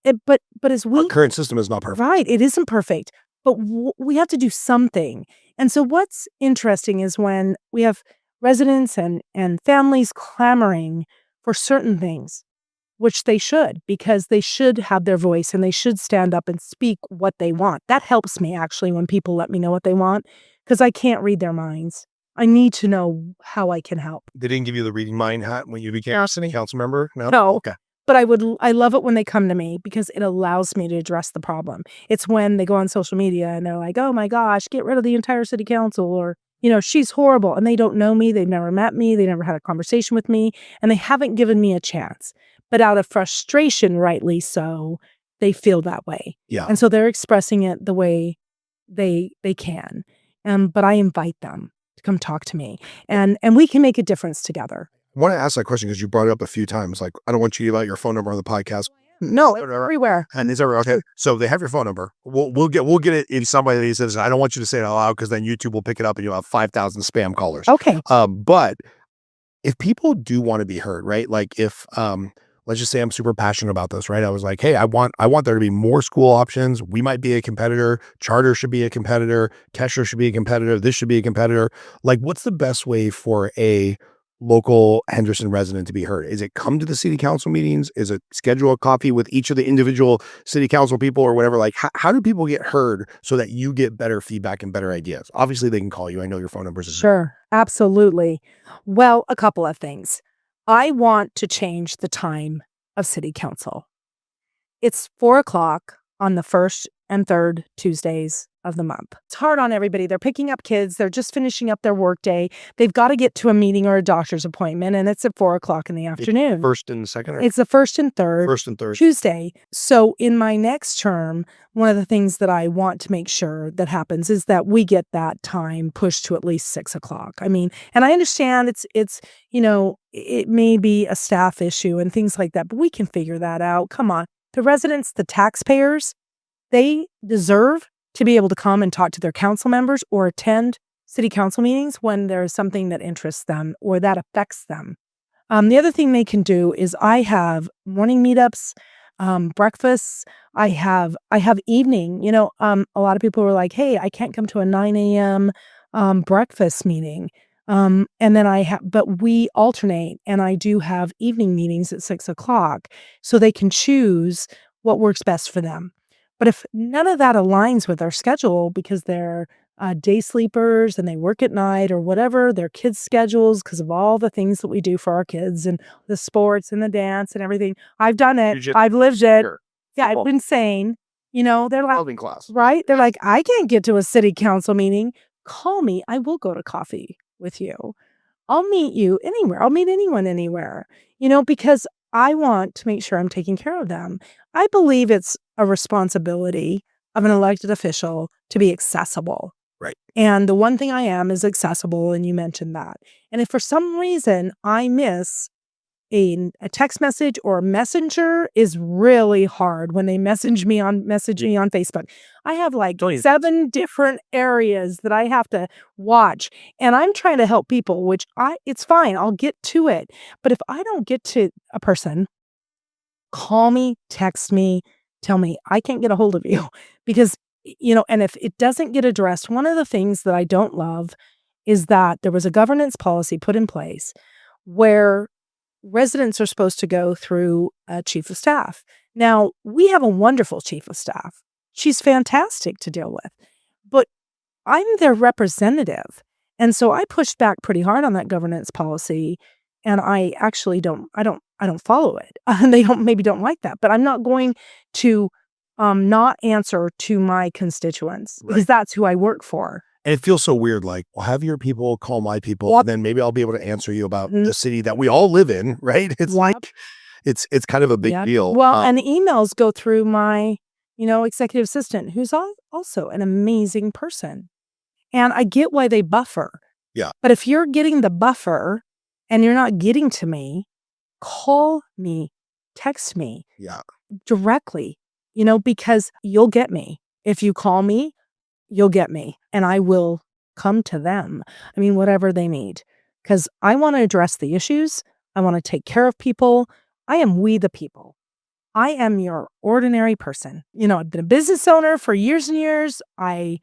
as our current system is not perfect. Right. It isn't perfect, but we have to do something. And so what's interesting is when we have residents and families clamoring for certain things, which they should, because they should have their voice and they should stand up and speak what they want. That helps me, actually, when people let me know what they want, because I can't read their minds. I need to know how I can help. They didn't give you the reading mind hat when you became a city council member? No. Okay. But I love it when they come to me because it allows me to address the problem. It's when they go on social media and they're like, "Oh my gosh, get rid of the entire city council," or she's horrible. And they don't know me. They've never met me. They never had a conversation with me. And they haven't given me a chance. But out of frustration, rightly so, they feel that way. Yeah. And so they're expressing it the way they can. But I invite them to come talk to me. And we can make a difference together. I want to ask that question because you brought it up a few times. Like, I don't want you to give out your phone number on the podcast. No, everywhere. And is everywhere okay? So they have your phone number. We'll get it in somebody that says, I don't want you to say it out loud because then YouTube will pick it up and you'll have 5,000 spam callers. Okay. But if people do want to be heard, right? Like if let's just say I'm super passionate about this, right? I was like, hey, I want there to be more school options. We might be a competitor. Charter should be a competitor. Kesher should be a competitor. This should be a competitor. Like, what's the best way for a local Henderson resident to be heard? Is it come to the city council meetings? Is it schedule a coffee with each of the individual city council people or whatever? Like, how do people get heard so that you get better feedback and better ideas? Obviously, they can call you. I know your phone numbers. Sure, absolutely. Well, a couple of things. I want to change the time of city council. It's 4:00 on the first and third Tuesdays of the month. It's hard on everybody. They're picking up kids. They're just finishing up their workday. They've got to get to a meeting or a doctor's appointment, and it's at 4:00 in the afternoon. First and second? It's the first and third Tuesday. So in my next term, one of the things that I want to make sure that happens is that we get that time pushed to at least 6:00. I mean, and I understand it's it may be a staff issue and things like that, but we can figure that out. Come on. The residents, the taxpayers, they deserve to be able to come and talk to their council members or attend city council meetings when there's something that interests them or that affects them. The other thing they can do is I have morning meetups, breakfasts. I have evening. A lot of people were like, "Hey, I can't come to a 9 a.m. Breakfast meeting." And then but we alternate, and I do have evening meetings at 6:00, so they can choose what works best for them. But if none of that aligns with our schedule because they're day sleepers and they work at night or whatever, their kids' schedules because of all the things that we do for our kids and the sports and the dance and everything. I've done it. I've lived it. Sure. Yeah, I've been saying, they're like, class. Right? They're like, I can't get to a city council meeting. Call me. I will go to coffee with you. I'll meet you anywhere. I'll meet anyone anywhere, because I want to make sure I'm taking care of them. I believe it's a responsibility of an elected official to be accessible. Right. And the one thing I am is accessible, and you mentioned that. And if for some reason I miss a text message or a messenger is really hard when they message me on Facebook. I have like 7 different areas that I have to watch, and I'm trying to help people, which it's fine. I'll get to it. But if I don't get to a person, call me, text me, tell me I can't get a hold of you because, and if it doesn't get addressed, one of the things that I don't love is that there was a governance policy put in place where residents are supposed to go through a chief of staff. Now, we have a wonderful chief of staff. She's fantastic to deal with, but I'm their representative. And so I pushed back pretty hard on that governance policy, and I actually don't follow it. They maybe don't like that, but I'm not going to not answer to my constituents because that's who I work for. And it feels so weird, like, well, have your people call my people, and then maybe I'll be able to answer you about the city that we all live in, right? It's like, it's kind of a big deal. Well, and the emails go through my, executive assistant, who's also an amazing person. And I get why they buffer. Yeah. But if you're getting the buffer and you're not getting to me, call me, text me directly, because you'll get me. If you call me, you'll get me, and I will come to them. I mean, whatever they need, because I want to address the issues. I want to take care of people. I am we the people. I am your ordinary person. I've been a business owner for years and years. A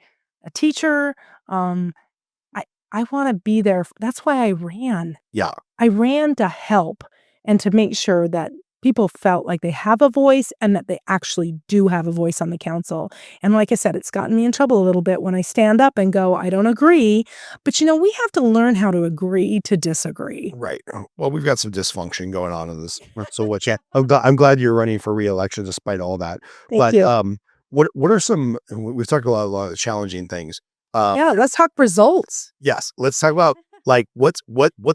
teacher. I want to be there. That's why I ran. Yeah. I ran to help and to make sure that people felt like they have a voice and that they actually do have a voice on the council. And like I said, it's gotten me in trouble a little bit when I stand up and go, I don't agree. But, we have to learn how to agree to disagree. Right. Well, we've got some dysfunction going on in this. So what? Yeah. I'm glad you're running for re-election despite all that. Thank you. What are some, we've talked a lot of challenging things. Yeah, let's talk results. Yes, let's talk about like what's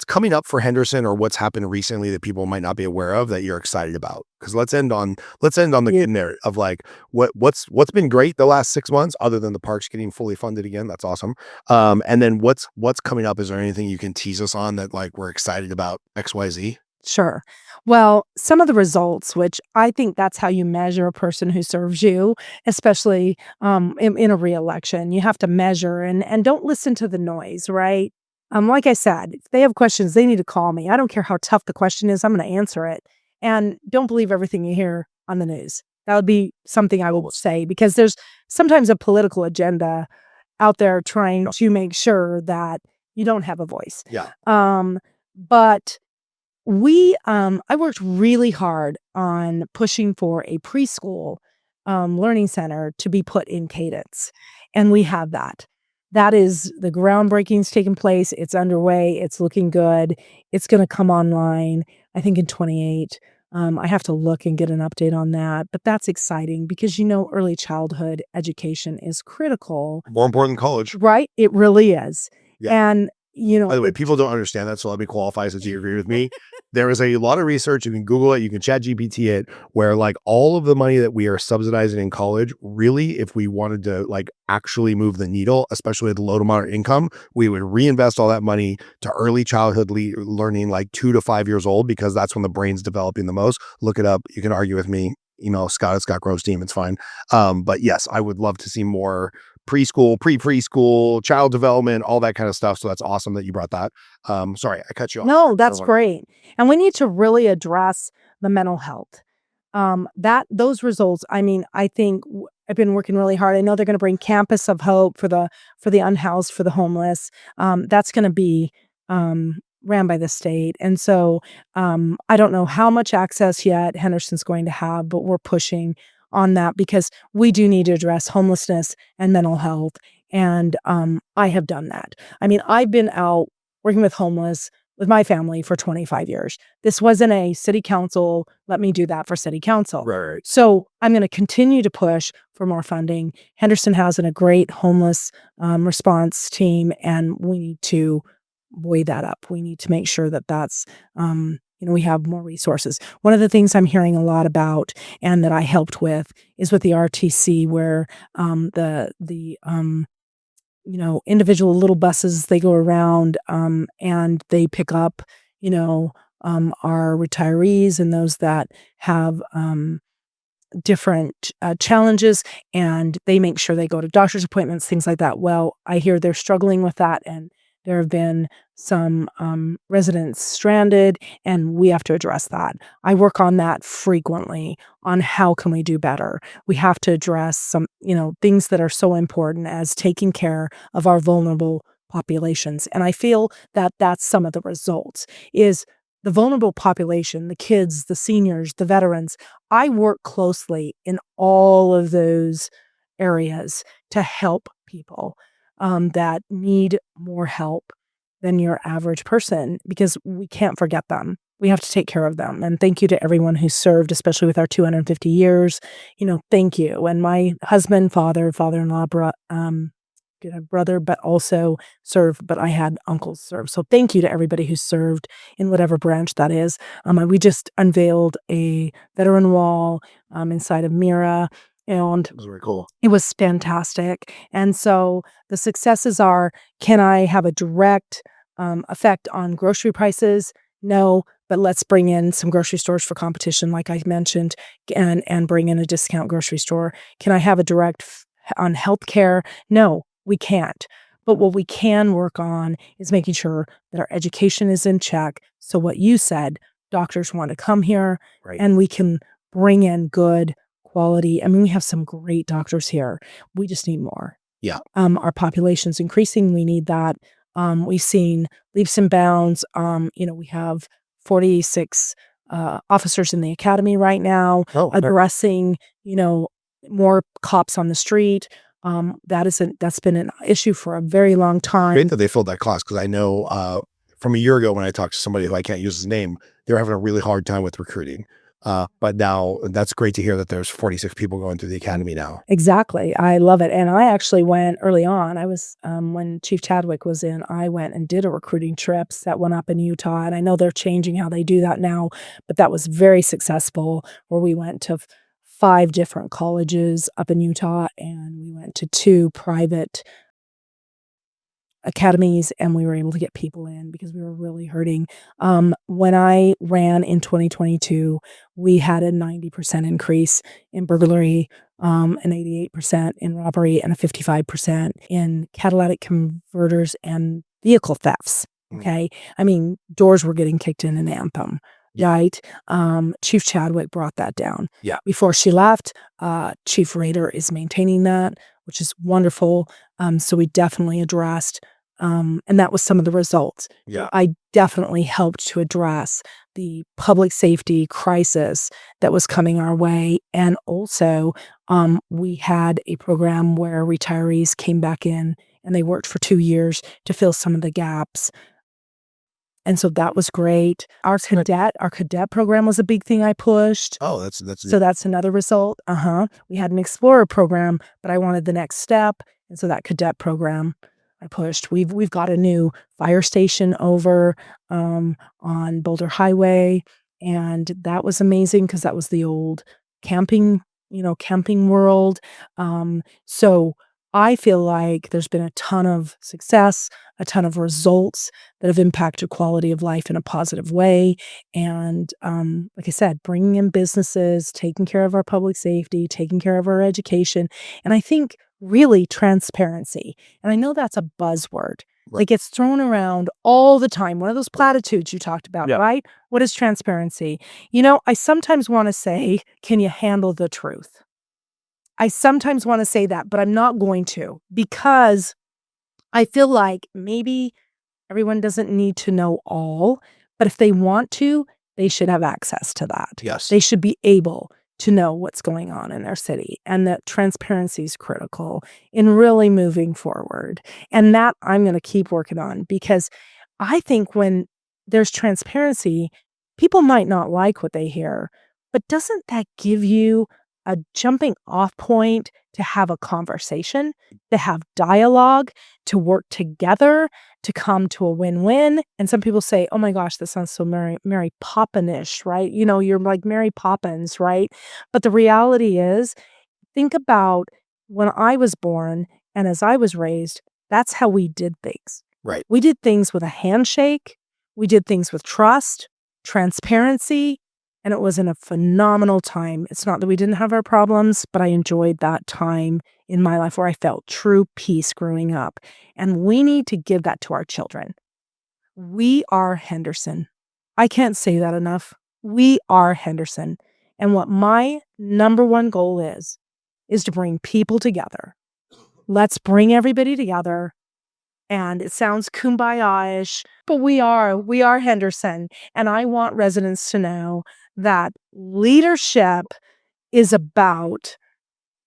coming up for Henderson or what's happened recently that people might not be aware of that you're excited about. Because let's end on the good note of like what's been great the last 6 months other than the parks getting fully funded again. That's awesome. And then what's coming up? Is there anything you can tease us on that like we're excited about XYZ? Sure. Well, some of the results, which I think that's how you measure a person who serves you, especially in a reelection, you have to measure and don't listen to the noise, right? Like I said, if they have questions, they need to call me. I don't care how tough the question is, I'm going to answer it. And don't believe everything you hear on the news. That would be something I will say because there's sometimes a political agenda out there trying to make sure that you don't have a voice. Yeah. But I worked really hard on pushing for a preschool learning center to be put in Cadence, and we have that. That is the groundbreaking's taking place. It's underway. It's looking good. It's going to come online, I think, in 28. I have to look and get an update on that, but that's exciting because early childhood education is critical, More important than college. right? It really is, Yeah. and By the way, people don't understand that, so let me qualify since you agree with me. There is a lot of research, you can Google it, you can chat GPT it, where like all of the money that we are subsidizing in college, really, if we wanted to like actually move the needle, especially at the low to moderate income, we would reinvest all that money to early childhood learning, like 2 to 5 years old, because that's when the brain's developing the most. Look it up. You can argue with me. Email Scott at Scott Groves team. It's fine. But yes, I would love to see more preschool, preschool, child development, all that kind of stuff. So that's awesome that you brought that. Sorry, I cut you off. No, that's great. And we need to really address the mental health. Those results, I mean, I think I've been working really hard. I know they're going to bring Campus of Hope for the unhoused, for the homeless. That's going to be ran by the state. And so I don't know how much access yet Henderson's going to have, but we're pushing on that because we do need to address homelessness and mental health. And I have done that. I mean, I've been out working with homeless with my family for 25 years. This wasn't a city council, let me do that for city council. Right. So I'm going to continue to push for more funding. Henderson has a great homeless response team, and we need to buoy that up. We need to make sure that that's, we have more resources. One of the things I'm hearing a lot about and that I helped with is with the RTC where individual little buses, they go around and they pick up, our retirees and those that have different challenges, and they make sure they go to doctor's appointments, things like that. Well, I hear they're struggling with that, and there have been some residents stranded, and we have to address that. I work on that frequently on how can we do better. We have to address some, things that are so important as taking care of our vulnerable populations. And I feel that that's some of the results is the vulnerable population, the kids, the seniors, the veterans. I work closely in all of those areas to help people that need more help than your average person because we can't forget them. We have to take care of them. And thank you to everyone who served, especially with our 250 years. Thank you. And my husband, father-in-law, brother, but also served, but I had uncles serve. So thank you to everybody who served in whatever branch that is. We just unveiled a veteran wall inside of Mira, and It was very cool. it was fantastic. And so the successes are, can I have a direct effect on grocery prices? No, but let's bring in some grocery stores for competition, like I mentioned, and bring in a discount grocery store. Can I have a direct on healthcare? No, we can't. But what we can work on is making sure that our education is in check. So what you said, doctors want to come here, Right. and we can bring in good quality. I mean, we have some great doctors here. We just need more. Yeah. Our population's increasing. We need that. We've seen leaps and bounds. We have 46 officers in the academy right now, addressing, more cops on the street. That's been an issue for a very long time. Great that they filled that class because I know from a year ago when I talked to somebody who I can't use his name, they're having a really hard time with recruiting. But now that's great to hear that there's 46 people going through the academy now. Exactly. I love it. And I actually went early on. I was, when Chief Chadwick was in, I went and did a recruiting trips that went up in Utah. And I know they're changing how they do that now, but that was very successful where we went to 5 different colleges up in Utah and we went to 2 private academies and we were able to get people in because we were really hurting. When I ran in 2022, we had a 90% increase in burglary, an 88% in robbery, and a 55% in catalytic converters and vehicle thefts. Okay. I mean, doors were getting kicked in Anthem, right? Chief Chadwick brought that down. Yeah. Before she left, Chief Rader is maintaining that, which is wonderful. So we definitely addressed and that was some of the results. Yeah. I definitely helped to address the public safety crisis that was coming our way. And also, we had a program where retirees came back in and they worked for 2 years to fill some of the gaps. And so that was great. Our cadet program was a big thing I pushed. Oh, that's So that's another result. We had an explorer program, but I wanted the next step. And so that cadet program I pushed. We've got a new fire station over on Boulder Highway. And that was amazing because that was the old camping, camping world. So I feel like there's been a ton of success, a ton of results that have impacted quality of life in a positive way. And like I said, bringing in businesses, taking care of our public safety, taking care of our education. And I think really transparency. And I know that's a buzzword. Right. Like it's thrown around all the time. One of those platitudes you talked about, right? What is transparency? I sometimes want to say, can you handle the truth? I sometimes want to say that, but I'm not going to because I feel like maybe everyone doesn't need to know all, but if they want to, they should have access to that. Yes. They should be able to know what's going on in their city and that transparency is critical in really moving forward. And that I'm going to keep working on because I think when there's transparency, people might not like what they hear, but doesn't that give you a jumping off point to have a conversation, to have dialogue, to work together, to come to a win-win? And some people say, oh my gosh, this sounds so Mary Poppins-ish, right? You're like Mary Poppins, right? But the reality is, think about when I was born and as I was raised, that's how we did things. Right. We did things with a handshake. We did things with trust, transparency, and it was in a phenomenal time. It's not that we didn't have our problems, but I enjoyed that time in my life where I felt true peace growing up. And we need to give that to our children. We are Henderson. I can't say that enough. We are Henderson. And what my number one goal is to bring people together. Let's bring everybody together. And it sounds kumbaya-ish, but we are Henderson. And I want residents to know that leadership is about,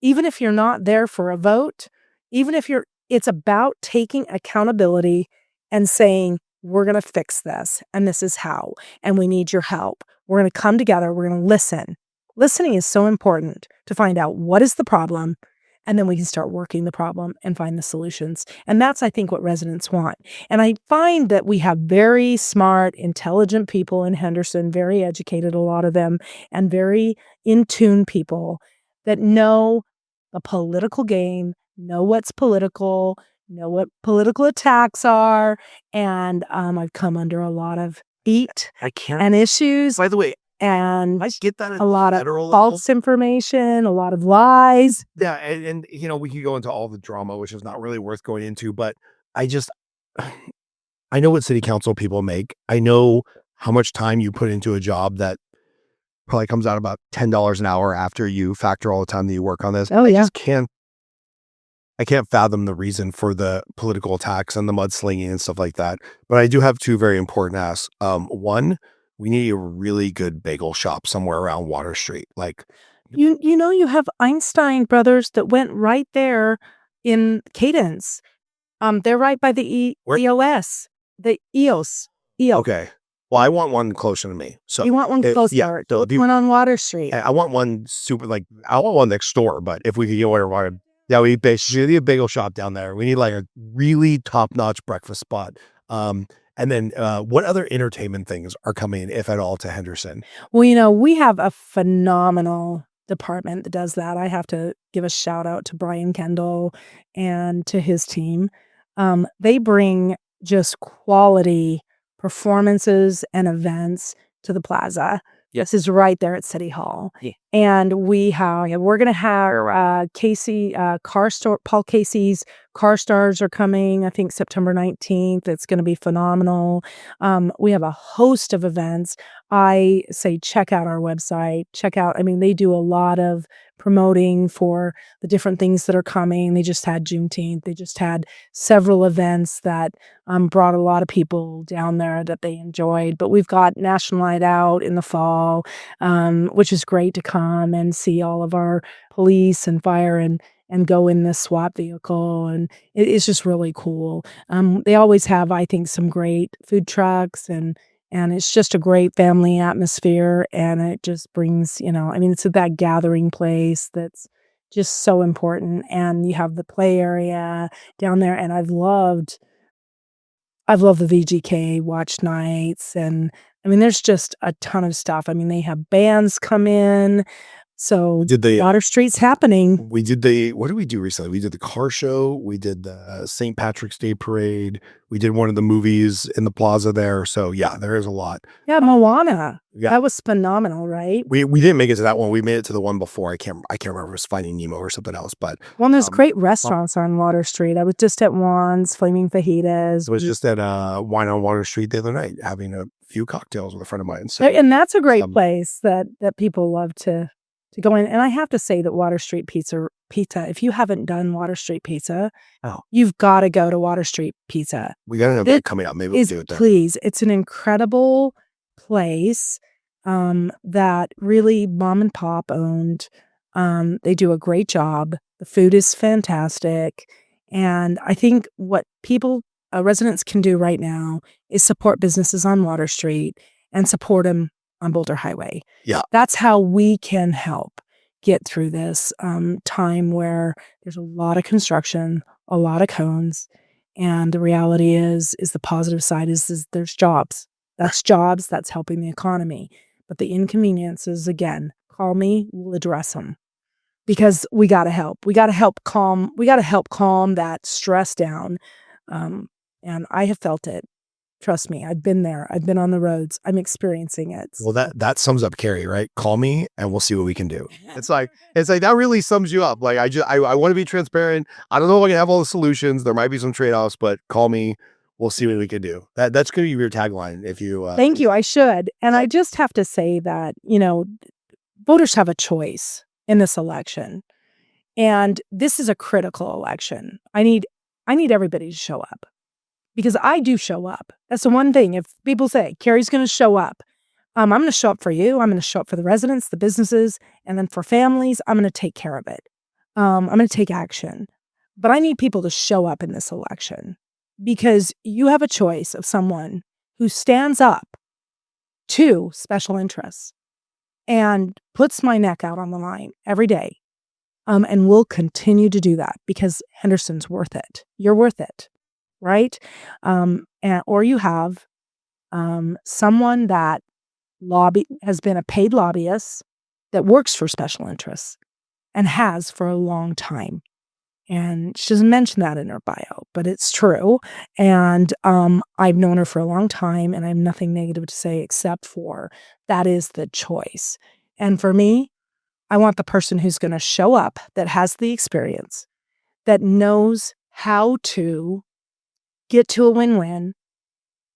even if you're not there for a vote, it's about taking accountability and saying, we're going to fix this and this is how, and we need your help. We're going to come together. We're going to listen. Listening is so important to find out what is the problem, and then we can start working the problem and find the solutions. And that's, I think, what residents want. And I find that we have very smart, intelligent people in Henderson, very educated, a lot of them, and very in tune people that know the political game, know what's political, know what political attacks are. And I've come under a lot of heat and issues. By the way, and I get that a lot of false information, a lot of lies. Yeah, and we could go into all the drama, which is not really worth going into, but I know what city council people make. I know how much time you put into a job that probably comes out about $10 an hour after you factor all the time that you work on this. Oh, yeah. I can't fathom the reason for the political attacks and the mudslinging and stuff like that. But I do have 2 very important asks. One, we need a really good bagel shop somewhere around Water Street. Like, you have Einstein Brothers that went right there in Cadence. They're right by the EOS, the EOS. okay. Well, I want one closer to me. So You want one yeah. closer. So Put one on Water Street. I want one super like I want one next door, but if we could get one, yeah, we basically need a bagel shop down there. We need like a really top notch breakfast spot. And then what other entertainment things are coming, if at all, to Henderson? Well, we have a phenomenal department that does that. I have to give a shout out to Brian Kendall and to his team. They bring just quality performances and events to the plaza. This is right there at City Hall. Yeah. And we're going to have Paul Casey's Car Stars are coming, I think September 19th. It's going to be phenomenal. We have a host of events. I say check out our website. They do a lot of promoting for the different things that are coming. They just had Juneteenth. They just had several events that brought a lot of people down there that they enjoyed. But we've got National Night Out in the fall, which is great to come and see all of our police and fire and go in this SWAT vehicle. And it's just really cool. They always have, I think, some great food trucks and it's just a great family atmosphere. And it just brings, it's that gathering place that's just so important. And you have the play area down there. And I've loved the VGK watch nights. And there's just a ton of stuff. They have bands come in. So Water Street's happening. What did we do recently? We did the car show. We did the St. Patrick's Day parade. We did one of the movies in the plaza there. So yeah, there is a lot. Yeah, Moana. Yeah. That was phenomenal, right? We didn't make it to that one. We made it to the one before. I can't remember if it was Finding Nemo or something else. But there's great restaurants on Water Street. I was just at Juan's Flaming Fajitas. I was just at Wine on Water Street the other night having a few cocktails with a friend of mine. So, and that's a great place that people love to go in. And I have to say that Water Street Pizza, if you haven't done Water Street Pizza, you've got to go to Water Street Pizza. We got an event coming up. Maybe we'll do it there. Please, it's an incredible place that really mom and pop owned. They do a great job. The food is fantastic. And I think what residents can do right now is support businesses on Water Street and support them on Boulder Highway. Yeah. That's how we can help get through this time where there's a lot of construction, a lot of cones. And the reality is the positive side is there's jobs. That's jobs. That's helping the economy. But the inconveniences, again, call me, we'll address them. Because we got to help. We got to help calm that stress down. And I have felt it. Trust me, I've been there. I've been on the roads. I'm experiencing it. Well, that sums up Carrie, right? Call me and we'll see what we can do. It's like that really sums you up. Like I want to be transparent. I don't know if I can have all the solutions. There might be some trade-offs, but call me. We'll see what we can do. That's going to be your tagline. If you thank you, I should. And I just have to say that voters have a choice in this election, and this is a critical election. I need everybody to show up. Because I do show up. That's the one thing. If people say, Carrie's going to show up, I'm going to show up for you. I'm going to show up for the residents, the businesses, and then for families, I'm going to take care of it. I'm going to take action. But I need people to show up in this election because you have a choice of someone who stands up to special interests and puts my neck out on the line every day. And will continue to do that because Henderson's worth it. You're worth it. Right? Or you have someone that has been a paid lobbyist that works for special interests and has for a long time. And she doesn't mention that in her bio, but it's true. And I've known her for a long time and I have nothing negative to say except for that is the choice. And for me, I want the person who's going to show up that has the experience, that knows how to get to a win-win.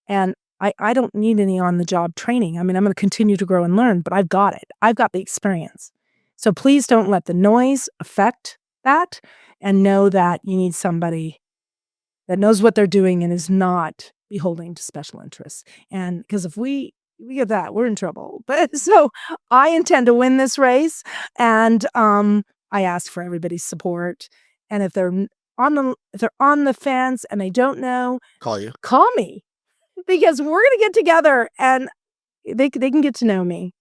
And I don't need any on-the-job training. I'm going to continue to grow and learn, but I've got it. I've got the experience. So please don't let the noise affect that and know that you need somebody that knows what they're doing and is not beholden to special interests. And because if we get that, we're in trouble. But so I intend to win this race and I ask for everybody's support. And if they're on the fence and they don't know, call you. Call me. because we're going to get together and they can get to know me.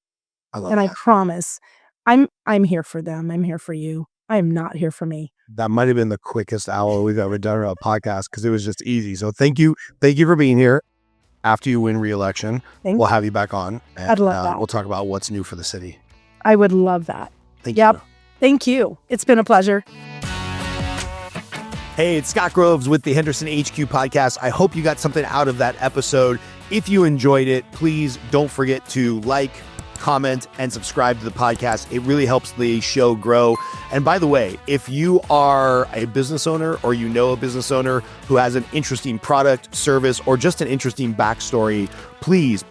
I love And I that. promise I'm here for them. I'm here for you. I am not here for me. That might have been the quickest hour we've ever done on a podcast because it was just easy. So thank you for being here. After you win re-election, Thank we'll you. have you back on, and I'd love that. we'll talk about what's new for the city. I would love that. Thank Yep. you. Thank you. It's been a pleasure. Hey, it's Scott Groves with the Henderson HQ podcast. I hope you got something out of that episode. If you enjoyed it, please don't forget to like, comment, and subscribe to the podcast. It really helps the show grow. And by the way, if you are a business owner or you know a business owner who has an interesting product, service, or just an interesting backstory, please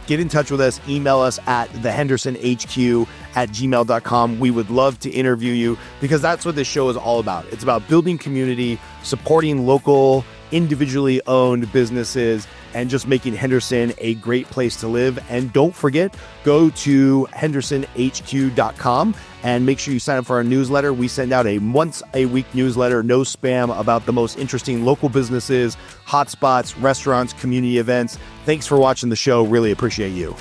get in touch with us. Email us at thehendersonhq@gmail.com. We would love to interview you because that's what this show is all about. It's about building community, supporting local, individually owned businesses, and just making Henderson a great place to live. And don't forget, go to hendersonhq.com and make sure you sign up for our newsletter. We send out a once-a-week newsletter, no spam, about the most interesting local businesses, hotspots, restaurants, community events. Thanks for watching the show. Really appreciate you.